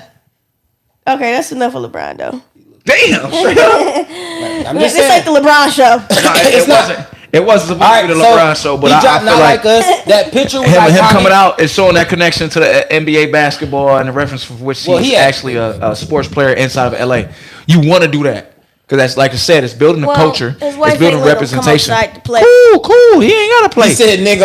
Okay, that's enough of LeBron though.
Damn.
I'm just
This
saying.
ain't the LeBron show.
It wasn't. It wasn't supposed to be the LeBron show, but I feel like
us. That picture was
him
iconic.
coming out is showing that connection to the NBA basketball and the reference for which he's actually a sports player inside of LA. You want to do that. Because that's, like I said, it's building the culture. It's building representation. Cool. He ain't got to play.
He said nigga.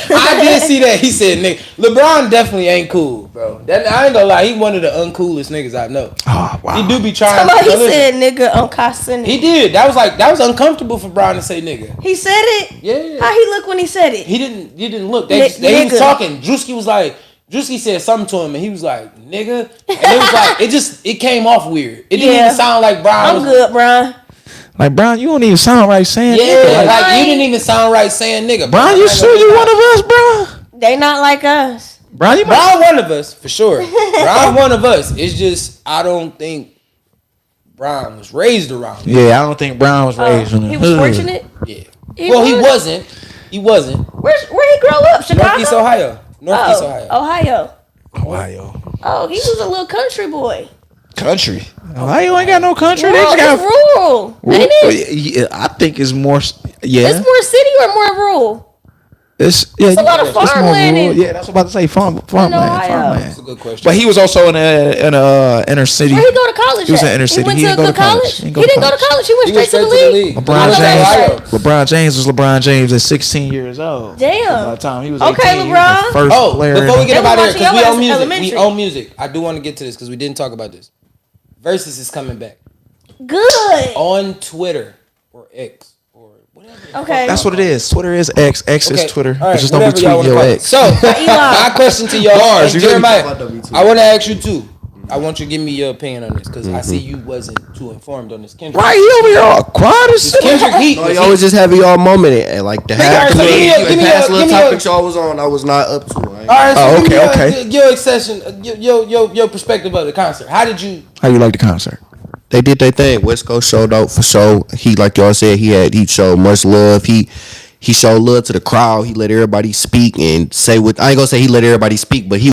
I did see that. He said nigga. LeBron definitely ain't cool, bro. I ain't gonna lie. He one of the uncoolest niggas I know.
Oh, wow.
He do be trying.
He said nigga on Costin.
He did. That was uncomfortable for Bron to say nigga.
He said it?
Yeah.
How he look when he said it?
He didn't look. They was talking. Drewski was like, Drewski said something to him and he was like, nigga. And it was like, it came off weird. It didn't even sound like Bron.
I'm good, Bron.
Like, Bron, you don't even sound right saying nigga.
Yeah, like you didn't even sound right saying nigga.
Bron, you sure you one of us, Bron?
They not like us.
Bron
one of us, for sure. Bron one of us. It's just, I don't think Bron was raised around him.
Yeah, I don't think Bron was raised in
He was fortunate?
Yeah. He wasn't. He wasn't.
Where he grow up? Chicago?
Northeast Ohio.
Ohio. Oh, he was a little country boy.
Country? Ohio ain't got no country.
They just got rural. Ain't it?
Yeah, I think it's more. Yeah,
it's more city or more rural.
It's
a lot of farmland.
Yeah, that's what I'm about to say. Farmland.
That's a good question.
But he was also in a inner city.
Where he go to college?
He was in inner city.
He went to a good college. He didn't go to college. He went straight to the league.
LeBron James was LeBron James at 16 years old.
Damn.
By the time he was
18,
LeBron.
Before we get about it, because we own music. I do want to get to this because we didn't talk about this. Versus is coming back.
Good.
On Twitter or X or whatever.
Okay.
That's what it is. Twitter is X. X is Twitter.
All right,
just don't be tweeting your X.
So, my question to y'all, Jeremiah, I want to ask you too. I want you to give me your opinion on this because I see you wasn't too informed on this. Kendrick.
Why you over here all quiet as shit?
Kendrick Heat.
No, y'all was just having y'all moment and like the past little topics y'all was on. I was not up to.
All right, so okay. Your accession, your perspective of the concert. How you
like the concert?
They did their thing. West Coast showed out for sure. He, like y'all said, he showed much love. He showed love to the crowd. He let everybody speak and say what I ain't gonna say. He let everybody speak, but he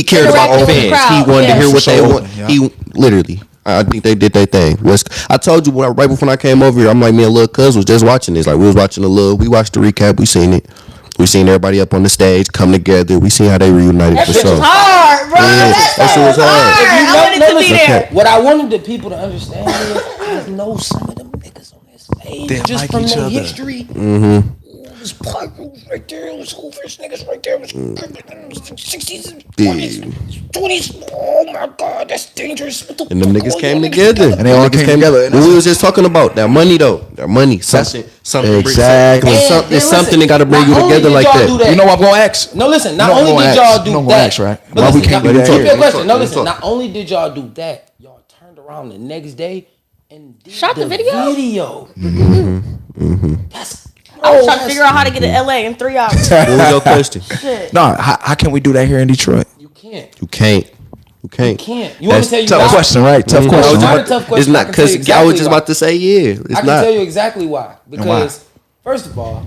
cared about all fans. He wanted to hear what they want. Yeah. He literally. I think they did their thing. I told you right before I came over here. I'm like, me and Lil Cuz was just watching this. Like we was watching we watched the recap. We seen it. We seen everybody up on the stage come together. We seen how they reunited for sure.
Hard, bro.
Yeah, that shit was hard.
I wanted to be there.
What I wanted the people to understand is I know some of them niggas on this stage just like from their history.
Mm-hmm.
It was Pyros right there. It was Hoovers niggas right there. It was 60s and 20s. Oh my God, that's dangerous.
And them niggas came together.
And they all came together.
We was just talking about that money though. That money. Something exactly. It's something that got to bring you together like that.
You know what I'm gonna ask?
No, listen. Not only did y'all do that,
right?
Why we can't do that? No, listen. Not only did y'all do that, y'all turned around the next day and
shot the video.
That's.
I was trying to figure out how to get to LA in 3 hours.
What was your question?
No, how can we do that here in Detroit?
You can't.
You can't.
You want me to tell you?
Tough question, right? Tough question.
It's not a tough question.
It's not because I was just about to say I
can tell you exactly why. Because first of all,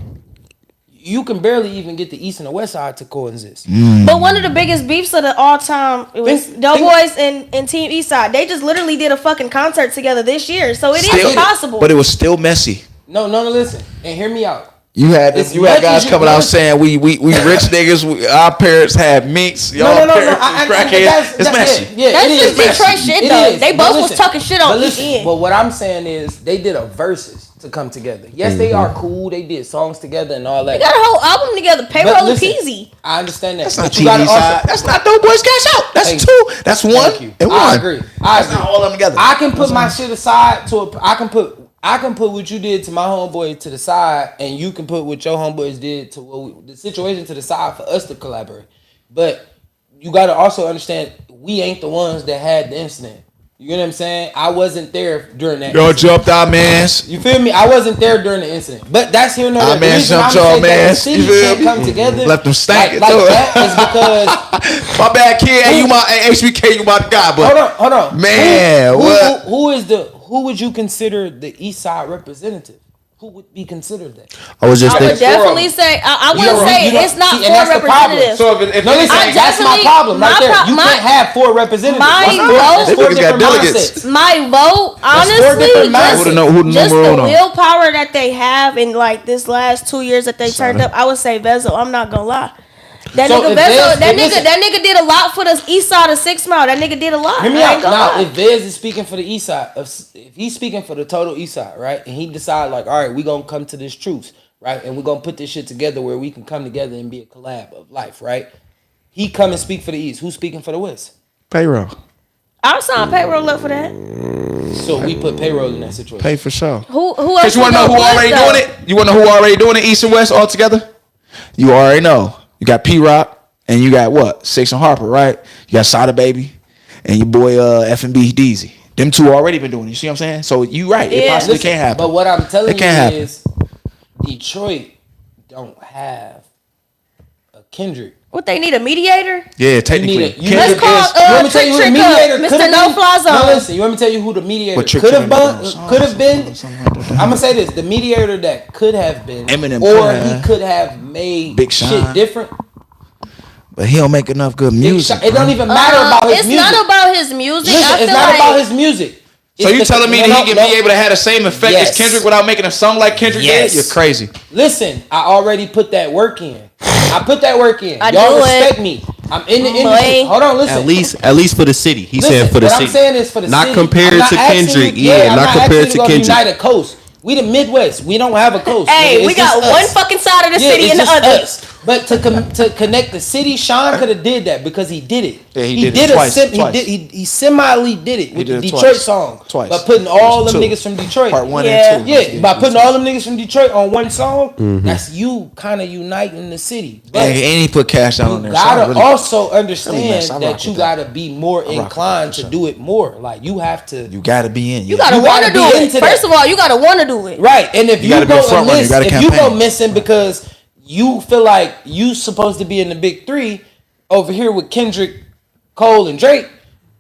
you can barely even get the East and the West Side to coexist.
But one of the biggest beefs of the all time, it was Doughboys and Team East Side. They just literally did a fucking concert together this year, so it is possible.
But it was still messy.
No, listen. And hear me out.
You had
As
you
much
had
as
guys
you
coming out
want.
saying we rich niggas. Our parents had meats. Y'all parents was crackheads. It's messy.
Yeah,
That's
it
just
is.
Detroit shit
It
though.
is.
They
But
both was
listen,
talking shit on
but
each
listen,
end.
But what I'm saying is they did a versus to come together. Yes, they are cool. They did songs together and all that.
They got a whole album together. Payroll and
listen,
Peasy.
I understand that.
That's not
But you gotta
TV side. That's not Dope Boys Cash Out. That's
Thank
two.
you.
That's one.
Thank you.
And one.
I agree.
That's not all of them together.
I can put my shit aside I can put what you did to my homeboy to the side, and you can put what your homeboys did to the situation to the side for us to collaborate. But you got to also understand, we ain't the ones that had the incident. You know what I'm saying? I wasn't there during that.
Y'all
incident.
jumped our mans.
You feel me? I wasn't there during the incident. But that's here nor there.
Our mans jumped y'all mans. You feel me?
Come together.
Left them stank.
Like that is because
my bad, kid. Hey, you my HBK, you my guy, but
hold on.
Man, what?
Who would you consider the East Side representative? Who would be considered that?
I was just
I would
thinking.
definitely say I wouldn't say it's not
See, and that's
four
the problem.
representatives.
So if
No, listen,
I
that's my
definitely-
problem right
my
there.
pro-
You
my-
can't have four representatives.
my
That's
vote-
four
They got
different
delegates.
mindsets.
My vote, honestly,
different mindsets.
Who the
just
number
the
one on?
willpower that they have in like this last 2 years that they turned up, I would say Vezo. I'm not gonna lie. That
So
nigga
if
Vezo,
Vez-
that
listen.
nigga did a lot for the East Side of 6 Mile. That nigga did a lot.
Hear me
I
out.
ain't gonna
Now,
lie.
if Vez is speaking for the East Side, if he's speaking for the total East Side, right, and he decide like, all right, we gonna come to this truce, right, and we gonna put this shit together where we can come together and be a collab of life, right? He come and speak for the East. Who's speaking for the West?
payroll.
I'll sign payroll up for that.
So we put payroll in that situation.
Pay for sure.
Who
Cause
else?
you wanna know who already doing it? You wanna know who already doing it, East and West all together? You already know. You got P-Rock and you got what? Six and Harper, right? You got Sada Baby and your boy F&B Deezy. Them two already been doing it. You see what I'm saying? So you right. It
Yeah.
possibly
Listen,
can't happen.
But what I'm telling
It
you
can't happen.
is Detroit don't have a Kendrick.
What they need, a mediator?
Yeah, technically.
Let's call
you want me to tell you who the
Trick
mediator
Mr.
could have
No
been?
Fly Zone.
No, listen. You want me to tell you who the mediator
What Trick
could have
Trick Trick
could have been?
Something like
I'm gonna say this: the mediator that could have been,
Eminem
or
could
he
have.
could have made
Big
shit
Sean.
different.
But he don't make enough good music.
It don't even matter about his
It's
music.
not about his music.
Listen,
I
it's
feel
not
like
about his music.
So you telling me that he can be able to have the same effect
Yes.
as Kendrick without making a song like Kendrick
Yes.
did? You're crazy.
Listen, I already put that work in. I put that work in.
I
Y'all
do it.
respect me. I'm in the
Boy.
industry. Hold on, listen.
At least for the city. He's saying for the
what
city.
I'm saying is for the
not
city.
compared
I'm not
to
asking
Kendrick.
you-
Yeah,
I'm
not compared
asking
to
you go
Kendrick.
United Coast. We the Midwest. We don't have a coast.
Hey,
nigga.
we
It's
got
just
one
us.
fucking side of the
Yeah,
city
it's
and the
just
other.
us. But to connect the city, Sean could have did that because he did it.
Yeah, he did it twice.
He semi did it with
did
the
it
Detroit
twice.
song.
Twice.
By putting all
It was
them
two.
niggas from Detroit.
Part one
Yeah.
and two.
Yeah, by putting all them niggas from Detroit on one song, that's you kind of uniting the city. But
And he put Cash Out on
you
there. so I
gotta
really-
also
really
understand
mess. I rock
that you
with that.
gotta be more inclined
with
to
that,
do it more. Like you have to,
You gotta be in.
You gotta
You
want
gotta
to do
be
it.
into that.
First of all, you gotta want to do it.
right? And if
You
you,
gotta be a
go
front runner. You
miss,
gotta
if you go
campaign.
missing because you feel like you supposed to be in the big three over here with Kendrick, Cole, and Drake,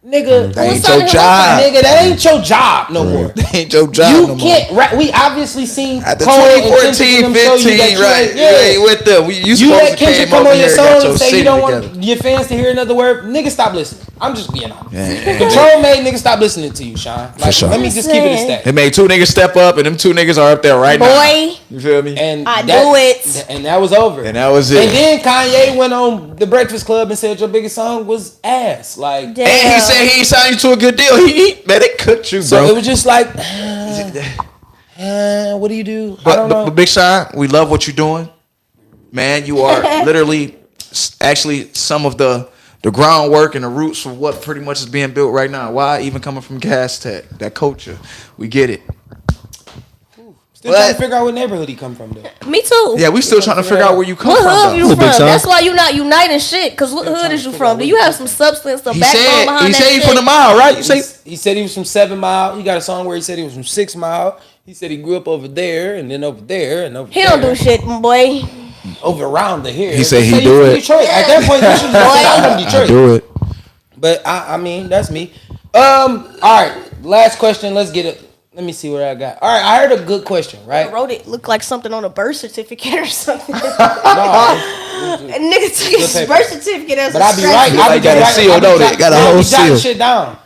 nigga,
That ain't
signing
your
him
job.
nigga, that ain't your job no more.
That ain't your job
You
no more.
can't. We obviously seen
At the
Cole and
2014,
Kendrick and them show you that
15,
you
right?
ain't-
You ain't with them. You
You
supposed
let
to
Kendrick
came
come
over
on your
here and got
song
your
and say
city
you don't
together.
want your fans to hear another word. Nigga, stop listening. I'm just being honest.
Yeah.
Control made niggas stop listening to you, Sean. Like,
sure.
let me just keep it a
Listen.
stack.
It made two niggas step up, and them two niggas are up there right now.
Boy,
You feel me?
And
I
that-
do it.
And that was over.
And that was it.
And then Kanye went on the Breakfast Club and said your biggest song was ass. Like,
damn.
And he said he ain't signed you to a good deal. Man, they cooked you,
so
bro.
it was just like, what do you do? I don't know.
But Big Sean, we love what you're doing. Man, you are literally actually some of the groundwork and the roots for what pretty much is being built right now. Why? Even coming from Gas Tech, that culture. We get it.
Still trying to figure out what neighborhood he come from though.
Me too.
Yeah, we still trying to figure out where you come
What
from.
hood
though.
you
Big
from?
Sean.
That's why you not uniting shit. Cause what hood is you from? Do you have some substance, the
He
backbone
said
behind
he
that
said he
shit?
from the mile, right? You say
He said he was from 7 Mile. He got a song where he said he was from 6 Mile. He said he grew up over there and then over there and over
He
there.
don't do shit, boy.
Over around the here.
He said
Just
he
say
do
you from
it.
Detroit. At that point, you should just say I'm from Detroit.
do it.
But I mean, that's me. All right. Last question. Let's get it. Let me see what I got. All right. I heard a good question,
I
right?
wrote it look like something on a birth certificate or something.
No,
And nigga took his
paper.
birth certificate as
but
a
I be
strap.
right. I
Like
be
got a
right.
seal,
I be
don't
jot-
it? Got a
I be
whole
jotting
seal.
shit down.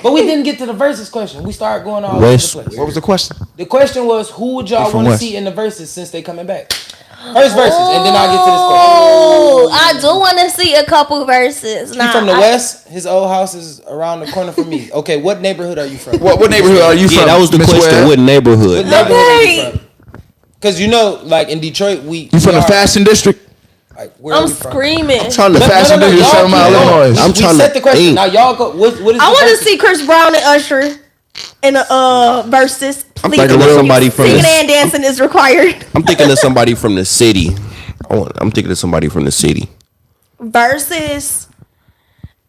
But we didn't get to the versus question. We started going all over
West.
the place.
What was the question?
The question was, who would y'all
He from
want to
West.
see in the verses since they coming back? First verses, and then I'll get to this question.
Oh, I do want to see a couple verses.
He from the West. His old house is around the corner from me. Okay, what neighborhood are you from?
What neighborhood are you from?
Yeah, that was the
Miss
question.
Webb?
What neighborhood?
What neighborhood are you from? Because you know, like in Detroit,
You from the fashion district?
Like, where
I'm
are you from?
screaming.
I'm trying to
But
fashion
no,
district,
y'all
7 Mile,
keep going.
Illinois.
I'm
We
trying
set
to
the question.
think.
Now y'all go. What is?
I want to see Chris Brown and Usher in the verses.
I'm
Please.
thinking of somebody from
Singing
the,
and dancing is required.
I'm thinking of somebody from the city. I'm thinking of somebody from the city.
Versus.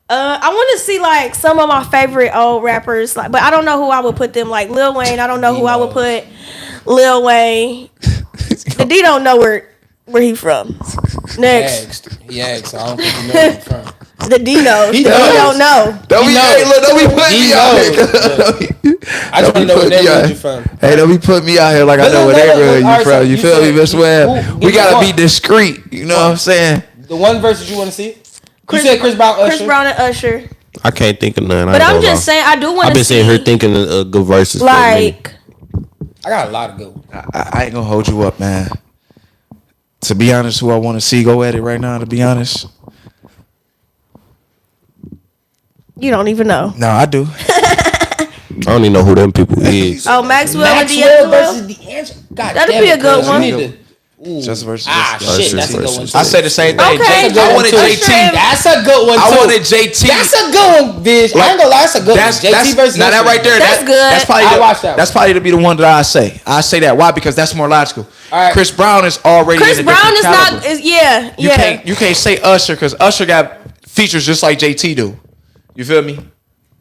I want to see like some of my favorite old rappers, like, but I don't know who I would put them. Like Lil Wayne, I don't know who I would put Lil Wayne. The D don't know where he from. Next,
He asked, so I don't think you know where I'm from.
the D knows.
He
The D
knows.
don't know.
Don't be, hey, look, don't be putting
He
me out
knows.
here.
I just want to know what neighborhood you from.
Hey, don't be putting me out here like I
But
know
no,
what
no, no,
neighborhood
alright,
you
so
from. You
you
feel me,
said-
Miss
who-
Webb? We
give me
gotta
one.
be discreet. You know what I'm saying?
The one verses you want to see? You said Chris Brown, Usher.
Chris Brown and Usher.
I can't think of none.
But I'm just saying, I do want
I've
to
been
see.
seeing her thinking of good verses. for a minute.
Like,
I got a lot of good ones.
I ain't gonna hold you up, man. To be honest, who I want to see go at it right now, to be honest.
you don't even know.
No, I do.
I don't even know who them people is.
Oh, Maxwell and
Maxwell
D'Angelo.
versus D'Angelo. God
That'd
damn
be
it,
a good
cuz.
one.
You need to- Ooh.
Just versus.
Shit, that's a good one.
I said the same thing.
Okay,
I wanted
Usher
JT.
and-
That's a good one.
I
too.
wanted JT.
That's a good one, bitch. I ain't gonna lie, that's a good one. JT versus
now that
Usher.
right there.
That's good.
That's probably
I watched that
That's probably to be the one that I say. I say that. Why? Because that's more logical.
All right.
Chris Brown is already.
Chris
in a
Brown
different
is
caliber.
not. Is yeah.
You
Yeah.
can't say Usher because Usher got features just like JT do. You feel me?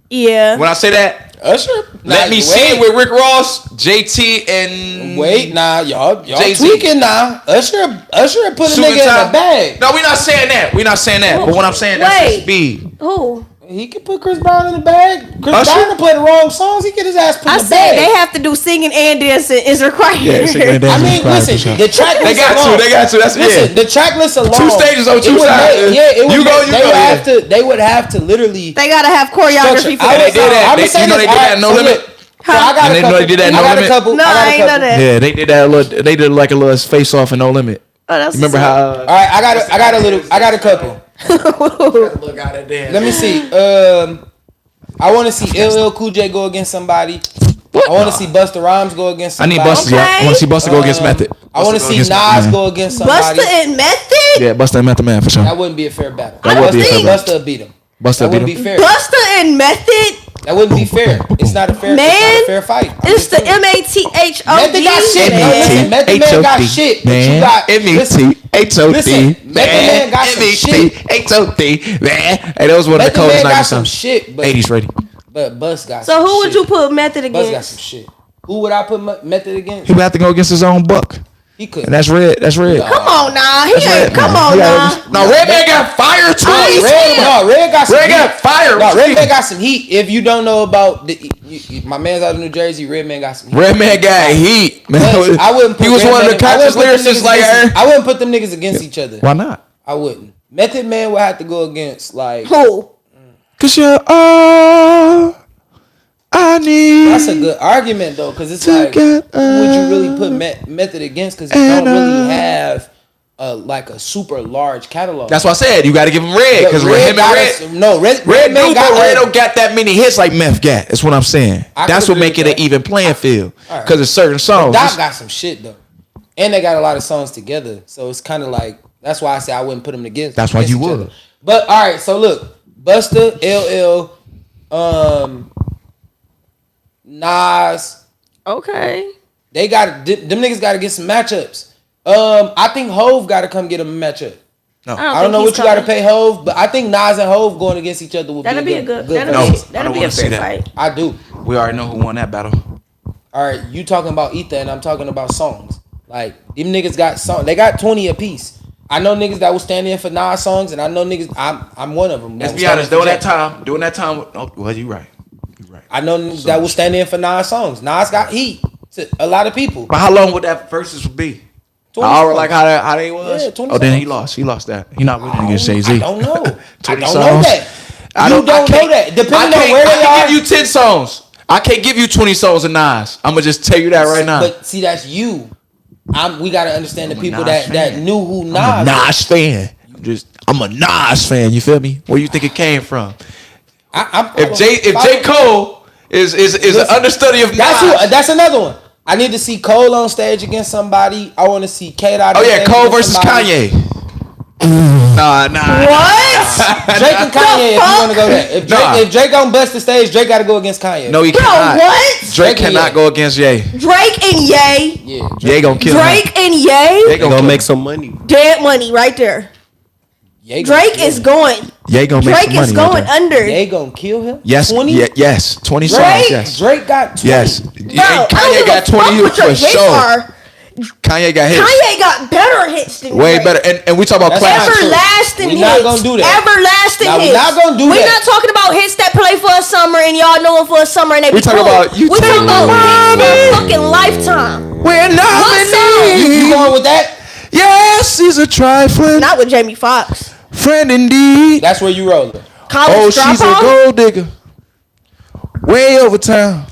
Yeah.
When I say that,
Usher.
let me see it with Rick Ross, JT, and
Wait, nah, y'all
Jay-Z.
tweaking now. Usher put a
Suit and
nigga in
tie.
a bag.
No, we're not saying that. We're not saying that. But what I'm saying, that's
Wait.
his speed.
Who?
He can put Chris Brown in the bag. Chris
Usher?
Brown to play the wrong songs. He get his ass put
I
in the
said
bag.
they have to do singing and dancing is required.
I mean, listen, the track
They
list
got
alone,
to. They got to. That's
Listen,
it.
the track list alone.
2 stages on
it
2
would
sides.
make- Yeah, it would
You go,
make-
you
they
go,
would
yeah.
have to. They would have to literally.
They gotta have choreography
structure.
for
I
that.
would-
They did that.
I'ma
They-
say
you know
this.
they did that
Alright,
No
so
Limit?
look, So I got
And
a
they
couple.
know they did that No
I got
Limit?
a couple.
No,
I got
I
a
ain't know
couple.
that.
Yeah, they did that. They did like a little face off and No Limit.
Oh, that's
Remember how?
All right, I got a couple.
Look out of there.
Let me see. I want to see LL Cool J go against somebody. I want to see Busta Rhymes go against
I
somebody.
need Busta.
Okay.
I want to see Busta go against Method.
I want to
Busta
see
go against
Nas
Method.
go against somebody.
Busta and Method.
Yeah, Busta and Method Man for sure.
That wouldn't be a fair battle.
That would be a fair battle.
Busta beat him.
Busta
That
beat
wouldn't
him.
be fair.
Busta and Method.
That wouldn't be fair. It's not a fair.
Man,
it's not a fair fight. I'm
It's
just
the
telling you.
MATHOD.
Method got shit.
man.
Listen, Method Man got shit. But you got listen,
M-E-T-H-O-D.
Method Man got some shit.
M-E-T-H-O-D. Man. Hey, that was one of the
Method Man
coldest
got
90s
some
songs.
shit. But
80s ready.
Bus got.
So
some
who would
shit.
you put Method
Bus got
against?
some shit. Who would I put Method against?
He would have to go against his own buck.
He could.
And that's red. That's red.
Come on now, he ain't.
Red,
Come
man.
on
He
now.
got- No, Red Man got fire too.
Red got some
Red
heat.
got fire.
No, Red Man got some heat. If you don't know about my man's out of New Jersey, Red Man got some heat.
Red Man got heat. Man,
But I wouldn't put
he was
Red
one of
Man-
the
I wouldn't
conscious
put them
lyricists
niggas
like
against- I wouldn't put them niggas against each other.
Why not?
I wouldn't. Method Man would have to go against like.
Who?
Cause you're all I need.
That's a good argument though, because it's like, who would you really put Method against? Because he don't really have like a super large catalog.
That's what I said. You got to give him Red because him and Red. Red
Man
do,
got
but Red don't got that many hits like Meth got. That's what I'm saying.
I
That's
could
what
agree
make it
with
an
that.
even playing field.
All right.
Because it's certain songs.
Doc got some shit though, and they got a lot of songs together. So it's kind of like that's why I say I wouldn't put them against.
That's why
against
you
each
would.
other. But all right, so look, Busta, LL, Nas.
Okay.
They got them niggas got to get some matchups. I think Hove got to come get a matchup. I don't know what you got to pay Hove, but I think Nas and Hove going against each other would
That'd
be
be a good.
matchup.
That'd be a fair fight.
I do.
We already know who won that battle.
All right, you talking about Ether and I'm talking about songs. Like them niggas got songs. They got 20 apiece. I know niggas that will stand in for Nas songs, and I know niggas. I'm one of them.
Let's be honest. During that time. Oh, well, you right.
I know niggas that will stand in for Nas songs. Nas got heat to a lot of people.
But how long would that versus be?
20
An hour
songs.
like how they was?
Yeah, 20
Oh, then
songs.
he lost. He lost that. He not winning against Jay-Z.
I don't know. I don't
20
know
songs?
that.
I
You don't know
can't-
that. Depending
I
on
can't-
where they
I can
are.
give you 10 songs. I can't give you 20 songs of Nas. I'm gonna just tell you that right now.
But see, that's you. we gotta understand the people
Nas
that knew who Nas.
I'm a Nas fan. I'm a Nas fan. You feel me? Where you think it came from? If J. Cole is an understudy of Nas,
that's another one. I need to see Cole on stage against somebody. I want to see K-Dot.
Oh yeah, Cole versus
somebody.
Kanye. Nah.
What?
Drake and Kanye, if you want to go there. If Drake don't bust the stage, Drake got to go against Kanye.
No, he cannot.
What?
Drake cannot go against Ye.
Drake and Ye.
Yeah,
Ye gonna kill him.
Drake and Ye.
They gonna make some money.
Dead money right there. Drake is going.
Ye gonna make some money.
Drake is going under.
They gonna kill him?
Yes,
20?
yes, 20 songs. Yes,
Drake got 20.
yes.
Bro,
Kanye got 20 for sure. Kanye got hits.
Kanye got better hits than
Way
Drake.
better, and we talk about
That's
classics.
Everlasting
We
hits.
not gonna do that.
Everlasting
Now, we
hits.
not gonna do
We're
that.
not talking about hits that play for a summer and y'all know them for a summer and they
We
be
talking
cool.
about you
We talking
take
about
me.
hits for a fucking lifetime.
We're not
What song?
You going with that?
Yes, he's a trifling
Not with Jamie Foxx.
friend indeed.
That's where you rolling.
College
She's a
Dropout.
gold digger. Way over town.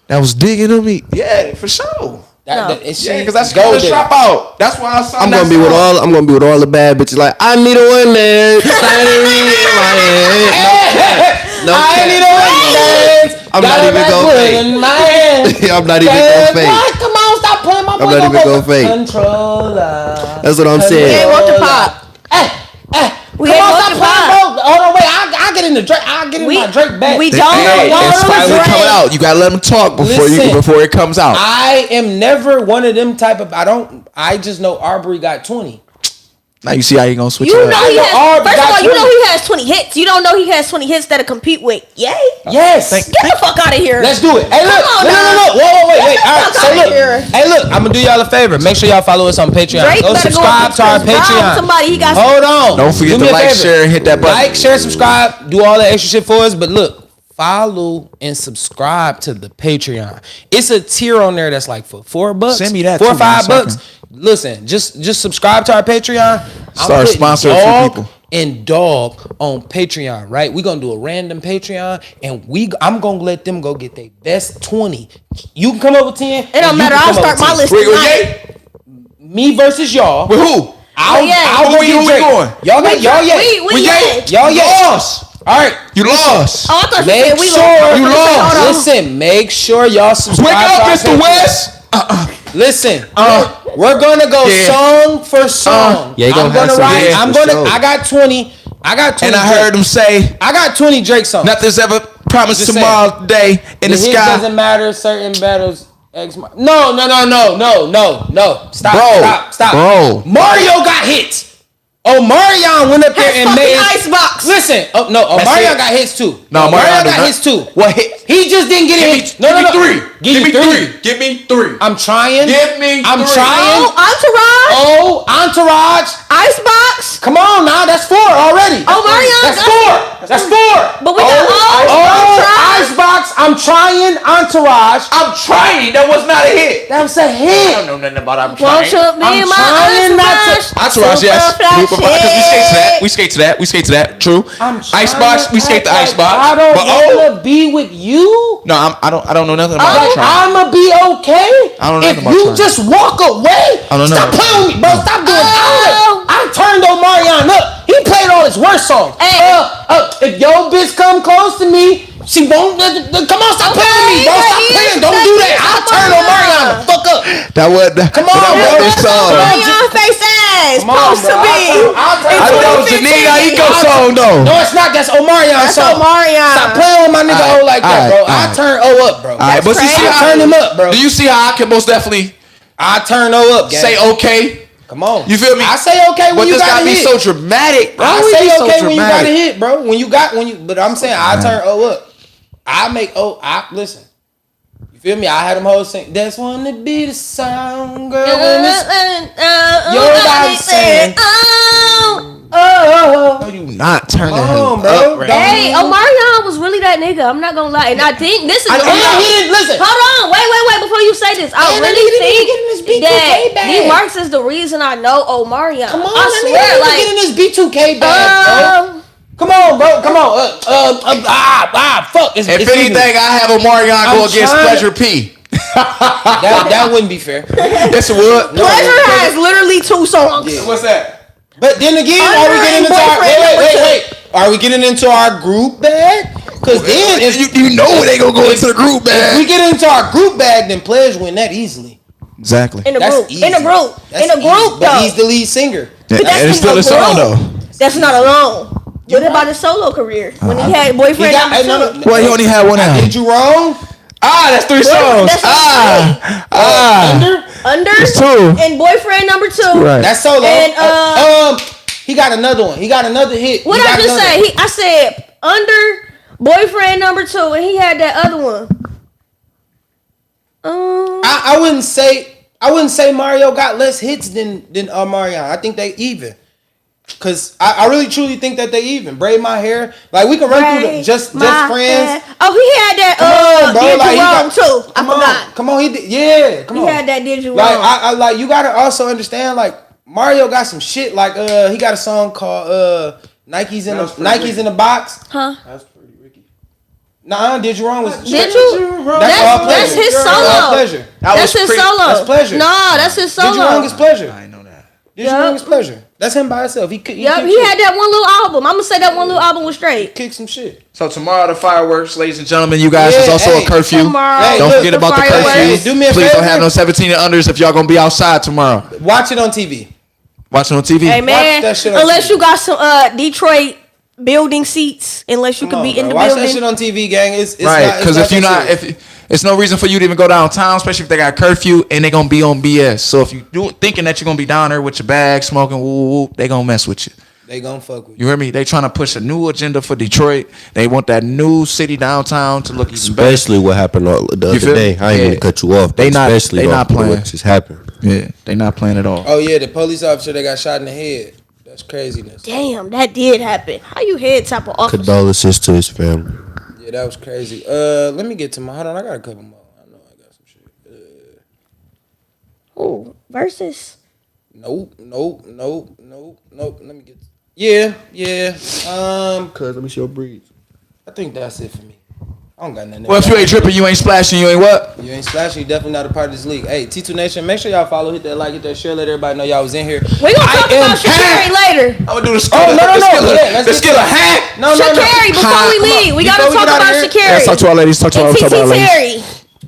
That was digging on me. Yeah, for sure.
Because
that's College Dropout. That's why I saw.
I'm gonna be with all the bad bitches. Like I need a one man.
I need a one.
I'm not even gonna fake. I'm not even gonna fake.
Come on, stop playing my.
I'm not even gonna fake.
Controller.
That's what I'm
We
saying.
ain't want the pop. We ain't want the pop.
Hold on, wait. I get in the Drake. I get in my Drake bag.
We don't
Hey,
want
it's finally
Drake.
coming out. You gotta let them talk before it comes out.
I am never one of them type of. I just know Arbery got 20.
Now you see how you gonna switch
You
it
know
up.
he has.
Aubrey
First of
got
all, you
20.
know he has 20 hits. You don't know he has 20 hits that'll compete with Ye.
Yes.
Get the fuck out of here.
Let's do it. Hey, look.
Come on,
No.
now.
Whoa, wait.
Get the
All right.
fuck
So
outta
look.
here.
Hey, look. I'm gonna do y'all a favor. Make sure y'all follow us on Patreon.
Drake
Go
better
subscribe to our
Chris Brown,
Patreon.
somebody, he got
Hold on.
Don't forget
Do
to
me a
like,
favor.
share, and hit that button.
Like, share, subscribe. Do all that extra shit for us. But look, follow and subscribe to the Patreon. It's a tier on there that's like for $4.
Send me that
$4 or
too, man,
$5.
so I can-
Listen, just subscribe to our Patreon.
Start sponsoring a few
Dog
people.
and Dog on Patreon, right? We're gonna do a random Patreon, and I'm gonna let them go get their best 20. You can come up with 10.
It don't matter. I'll start my list
Wait,
tonight.
Me versus y'all.
With who?
I'll
Who
go
we
get Drake.
going?
Y'all got y'all yet.
We yet.
Y'all yet.
Lost.
All right.
You lost.
Oh, I thought you
Make
said we
sure
lost.
you lost.
Listen, make sure y'all subscribe.
Wake
to
up,
our
Mr.
Patreon.
West.
Listen, we're gonna go song for song.
Yeah, you gonna
I'm
have
gonna
some
write.
hits
I'm
for
gonna.
sure.
I got 20. I got 20.
And I heard him say,
I got 20 Drake songs.
nothing's ever promised
Just
tomorrow day in the
hit
sky.
doesn't matter. Certain battles. No. Stop.
Bro.
Mario got hits. Omarion went up there
That's
and made
fucking Icebox.
Listen, Omarion got hits too.
No,
Omarion
Omarion
got
did
hits too.
What hit?
He just didn't get it.
Give me three.
Give me three.
Give me three.
I'm trying.
Give me
I'm
three.
trying.
Oh, Entourage.
Oh, Entourage.
Icebox.
Come on now, that's 4 already.
Omarion
That's
got-
4. That's 4.
But we got Entourage.
Icebox. I'm trying. Entourage.
I'm trying. That was not a hit.
That was a hit.
I don't know nothing about I'm
Won't
trying.
you be
I'm
my
trying not to-
Entourage, yes.
Super flashy.
We skate to that. We skate to that. True.
I'm trying
Icebox. We
to
skate the
act like
icebox.
I don't
But
wanna be with you.
no, I don't know nothing about
Like,
trying.
I'ma be okay.
I don't know
if
nothing about
you
trying.
just walk away.
I don't know.
Stop playing with me, bro. Stop doing all that. I turned Omarion up. He played all his worst songs.
Hey.
If your bitch come close to me, she won't. Come on, stop playing with me, bro. Stop playing. Don't do that. I'll turn Omarion the fuck up.
That was.
Come on, bro.
This song.
Omarion face ass.
Come on,
Supposed
bro.
to be.
I'll turn
I thought that was the Nina Eco song though.
No, it's not. That's Omarion
That's
song.
Omarion.
Stop playing with my nigga
Alright,
O like that, bro. I
alright.
turn O up, bro.
All right, but you see
I
how
turn him up, bro.
Do you see how I can most definitely
I turn O up, gang.
say okay?
Come on.
You feel me?
I say okay when
But
you
this
got
gotta
a
be
hit.
so dramatic, bro.
I
We
say
be so
okay when you got a
dramatic.
hit, bro. But I'm saying I turn O up. I make listen. You feel me? I had them hoes sing. That's wanna be the song, girl. When it's your body saying, oh.
No, you not turning
Come on,
him
bro.
up, right?
Hey, Omarion was really that nigga. I'm not gonna lie, and I think this is.
He didn't listen.
Hold on, wait. Before you say this, I
Man,
really
that nigga didn't get in this
think
B2K
that
bag.
Dmarks is the reason I know Omarion.
Come on,
I
that
swear,
nigga
like,
get in this B2K bag, bro. Come on, bro. Come on. Fuck.
If anything, I have Omarion go
I'm
against
trying-
Pleasure P.
That wouldn't be fair.
Yes, it would.
No,
Pleasure has literally 2 songs.
Yeah.
What's that?
But then again, are we getting into our wait? Are we getting into our group bag? Because then if
you know they gonna go into the group
if
bag.
we get into our group bag, then Pledge win that easily.
Exactly.
In a
That's
group.
easy.
In a group.
That's
In a group,
easy. But
though.
he's the lead singer.
But that's
it's
in
still
a
a song
group.
though.
That's not alone. What about his solo career? When he had boyfriend number 2.
Well, he only had one album.
Did you wrong?
That's 3 songs.
Under.
It's 2.
And boyfriend number 2.
Right.
That's solo.
And
he got another one. He got another hit.
what I just say? I said under boyfriend number 2, and he had that other one.
I wouldn't say Mario got less hits than Marion. I think they even. Cause I really truly think that they even. Braid my hair. Like we can run through the just friends.
Hair. Oh, he had that
Bro,
Did
like,
You Wrong too. I forgot.
Come on, he did. Yeah, come on.
He had that Did You
Like
Wrong.
I like you gotta also understand like Mario got some shit like he got a song called Nike's in the box.
Huh?
That's pretty Ricky. Nah, Did You Wrong was
Did you?
That's all pleasure.
That's his
All
solo.
pleasure.
That's his solo.
That's Pleasure.
No, that's his solo.
Did You Wrong is Pleasure.
I know that.
Did You Wrong is Pleasure. That's him by himself. He
Yep, he had that one little album. I'm gonna say that one little album was straight.
kick some shit.
So tomorrow the fireworks, ladies and gentlemen. You guys,
Yeah,
there's also
hey,
a curfew.
tomorrow,
Hey,
Don't
look,
forget
the
about the
fireworks.
curfew.
Hey, do me a
Please don't
favor.
have no 17 and unders if y'all gonna be outside tomorrow.
Watch it on TV.
Watching on TV.
Hey man,
that shit on
unless
TV.
you got some Detroit building seats, unless you
Come
can
on,
be in the
bro. Watch
building.
that shit on TV, gang. It's
Right, because if you're not,
that serious.
if it's no reason for you to even go downtown, especially if they got curfew and they gonna be on BS. So if you thinking that you're gonna be down there with your bag smoking, woo, they gonna mess with you.
they gonna fuck with
You hear me? They trying to push a new agenda for Detroit. They want that new city downtown to look even better.
Especially what happened the
You
other
feel
day.
me?
I ain't
Yeah.
mean to cut you off.
They
But
not-
especially
they not playing.
what just happened.
Yeah, they not playing at all.
Oh yeah, the police officer that got shot in the head. That's craziness.
Damn, that did happen. How you head type of officer?
Condolences to his family.
Yeah, that was crazy. Let me get to my. Hold on, I got a couple more. I know I got some shit.
Ooh, versus.
Nope. Let me get. Yeah.
Cuz let me see your breeds.
I think that's it for me. I don't got nothing.
Well, if you ain't dripping, you ain't splashing, you ain't what?
You ain't splashing, you definitely not a part of this league. Hey, T2 Nation, make sure y'all follow, hit that like, hit that share, let everybody know y'all was in here.
We gonna talk about Shakari later.
I'm gonna do the
Oh, no.
Let's
Let's
get a
get
hack.
No.
Shakari, before we leave, we gotta
Before we
talk
get outta
about
here,
Shakari.
Let's talk to our ladies. Talk to our
and TT
ladies.
Terry.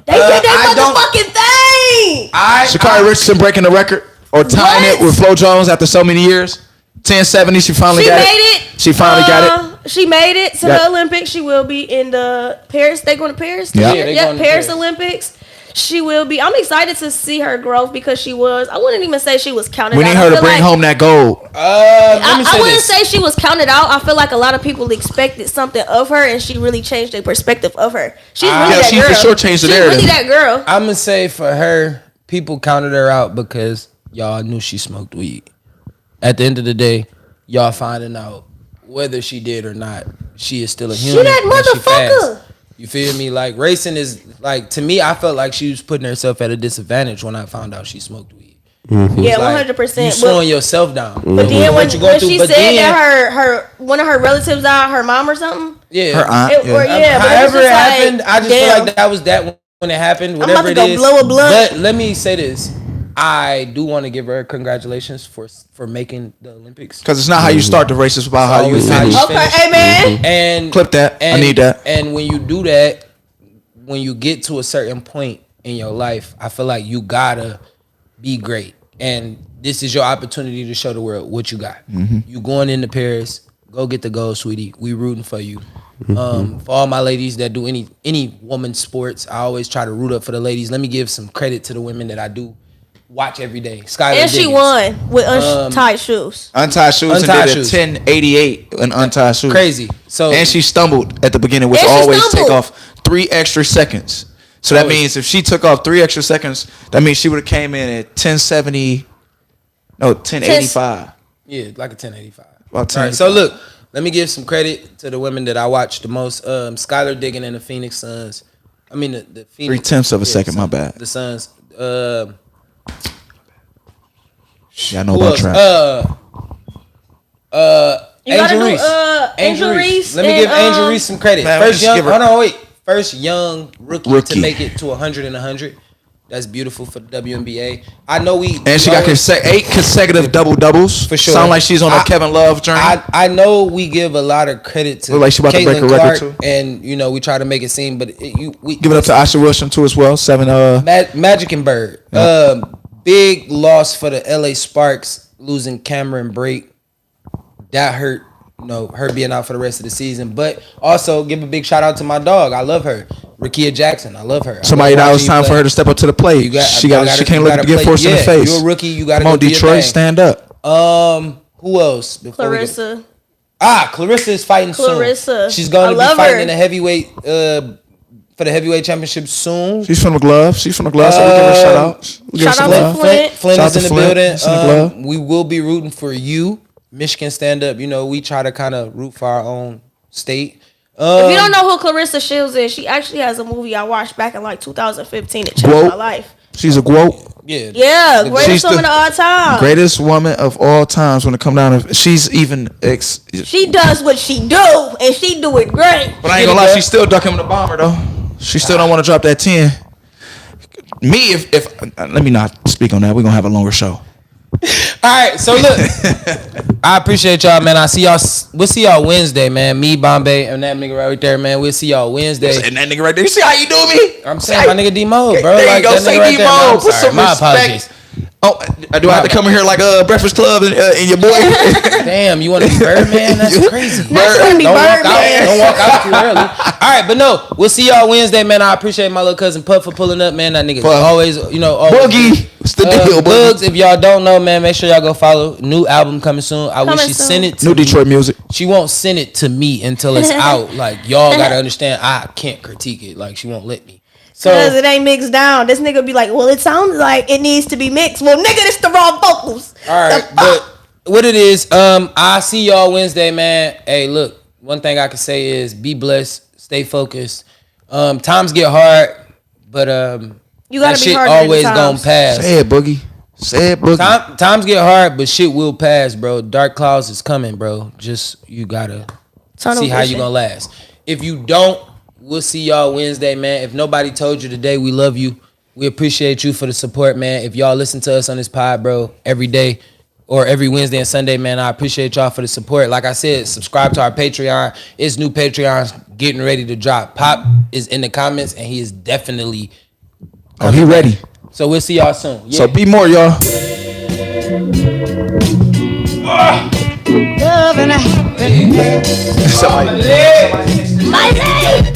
They did
I
that
don't-
motherfucking thing.
Shakari Richardson breaking the record or tying
What?
it with Flo Jones after so many years. 1070, she finally
She
got
made
it.
it.
She finally got it.
She made it to
Got-
the Olympics. She will be in the Paris. They going to Paris?
Yeah.
Yeah, they
Yep,
going to
Paris
Paris.
Olympics. She will be. I'm excited to see her growth because she was. I wouldn't even say she was counted
We
out.
need
I
her to
feel
bring
like-
home that gold.
Let me
I
say
wouldn't
this.
say she was counted out. I feel like a lot of people expected something of her, and she really changed their perspective of her. She's really
Yeah,
that
she
girl.
for sure changed the
She's
narrative.
really that girl.
I'm gonna say for her, people counted her out because y'all knew she smoked weed. At the end of the day, y'all finding out whether she did or not, she is still a human.
that
and she
motherfucker.
fast. You feel me? Like racing is like, to me, I felt like she was putting herself at a disadvantage when I found out she smoked weed.
Yeah,
Like,
100%.
You slowing yourself down.
But then when
What you going through,
she
but
said
then-
that her one of her relatives died, her mom or something.
Yeah,
Her aunt.
It- or, yeah, but
however
it, was
it
just
happened,
like,
I just
damn.
feel like that was that when it happened.
about
Whatever
to
it
go
is.
blow a blunt.
But let me say this: I do want to give her congratulations for making the Olympics.
Because it's not how you start the race, it's about how you
Always how
finish.
you
Okay,
finish.
amen.
And
Clip that. I need that.
And when you do that, when you get to a certain point in your life, I feel like you gotta be great. And this is your opportunity to show the world what you got. You going into Paris, go get the gold, sweetie. We rooting for you. For all my ladies that do any woman's sports, I always try to root up for the ladies. Let me give some credit to the women that I do watch every day. Skylar
And she
Diggins.
won with untied shoes.
Untied shoes
Untied
and did
shoes.
a 1088 in untied shoes.
Crazy. So
And she stumbled at the beginning, which
And she
always take
stumbled.
off 3 extra seconds. So that
Always.
means if she took off 3 extra seconds, that means she would have came in at 1085.
yeah, like a 1085.
About
All right, so look, let me give some credit to the women that I watch the most. Skylar Diggins and the Phoenix Suns. I mean the Phoenix.
0.3 of a second, my bad.
The Suns.
Yeah, I know
Who
about
else?
trap.
You gotta
Angel
do,
Reese.
Angel Reese
Let me
and,
give Angel Reese some credit.
Man,
First
just
young,
give her-
hold on, wait. First young rookie to
Rookie.
make it to 100 and 100. That's beautiful for the WNBA. I know
and she got 8 consecutive double doubles.
For sure.
Sound like she's on a Kevin Love journey.
I know we give a lot of credit to
like she about to break
Caitlin
a record
Clark,
too.
and you know we try to make it seem, but we
give it up to Asha Wilson too as well. 7.
Magic and Bird. Big loss for the LA Sparks, losing Cameron Brake. That hurt. You know, her being out for the rest of the season. But also give a big shout out to my dog. I love her. Rakia Jackson. I love her.
Somebody now it's time for her to step up to the plate. She can't let it get forced in the face.
You're a rookie. You got to
come on, Detroit, stand up.
Who else?
Clarissa.
Clarissa is fighting soon. She's going to be fighting in the heavyweight for the heavyweight championship soon.
She's from the glove. So we give her a shout out.
Shout out to Flint.
Flint is in the building. We will be rooting for you. Michigan stand up. You know, we try to kind of root for our own state.
If you don't know who Clarissa Shields is, she actually has a movie I watched back in like 2015 that changed my life.
She's a GWOAT.
Yeah, greatest woman of all time.
Greatest woman of all times when it come down to she's even
she does what she do and she do it great.
But I ain't gonna lie, she's still ducking the bomber though. She still don't want to drop that 10. Me if let me not speak on that. We're gonna have a longer show.
All right, so look, I appreciate y'all, man. We'll see y'all Wednesday, man. Me, Bombay, and that nigga right there, man. We'll see y'all Wednesday.
And that nigga right there. You see how you do me?
I'm saying my nigga D-Mo, bro.
There
like
you go,
that
say
nigga right
D-Mo.
there.
Put some
My
respect.
apologies.
Oh, do I have to come in here like Breakfast Club and your boy?
Damn, you want to be Birdman? That's crazy.
Don't
walk out too early. All right, but no, we'll see y'all Wednesday, man. I appreciate my little cousin Puff for pulling up, man. That nigga always,
Boogie. What's the deal,
Bugs? If y'all don't know, man, make sure y'all go follow. New album coming soon. I wish she sent it to
New Detroit music.
She won't send it to me until it's out. Like, y'all gotta understand, I can't critique it. Like, she won't let me.
Because it ain't mixed down. This nigga be like, well, it sounds like it needs to be mixed. Well, nigga, this the raw vocals.
All right, but what it is, I see y'all Wednesday, man. Hey, look, one thing I can say is be blessed, stay focused. Times get hard, but
you gotta
that
be
shit
hard
always gonna pass.
Say it, Boogie. Say it, Boogie.
Times get hard, but shit will pass, bro. Dark clouds is coming, bro. Just you gotta see how you gonna last. If you don't, we'll see y'all Wednesday, man. If nobody told you today, we love you. We appreciate you for the support, man. If y'all listen to us on this pod, bro, every day or every Wednesday and Sunday, man, I appreciate y'all for the support. Like I said, subscribe to our Patreon. It's new Patreons getting ready to drop. Pop is in the comments, and he is definitely
he ready.
So we'll see y'all soon. Yeah.
So be more, y'all.
Love and happiness.
Somebody.
My name.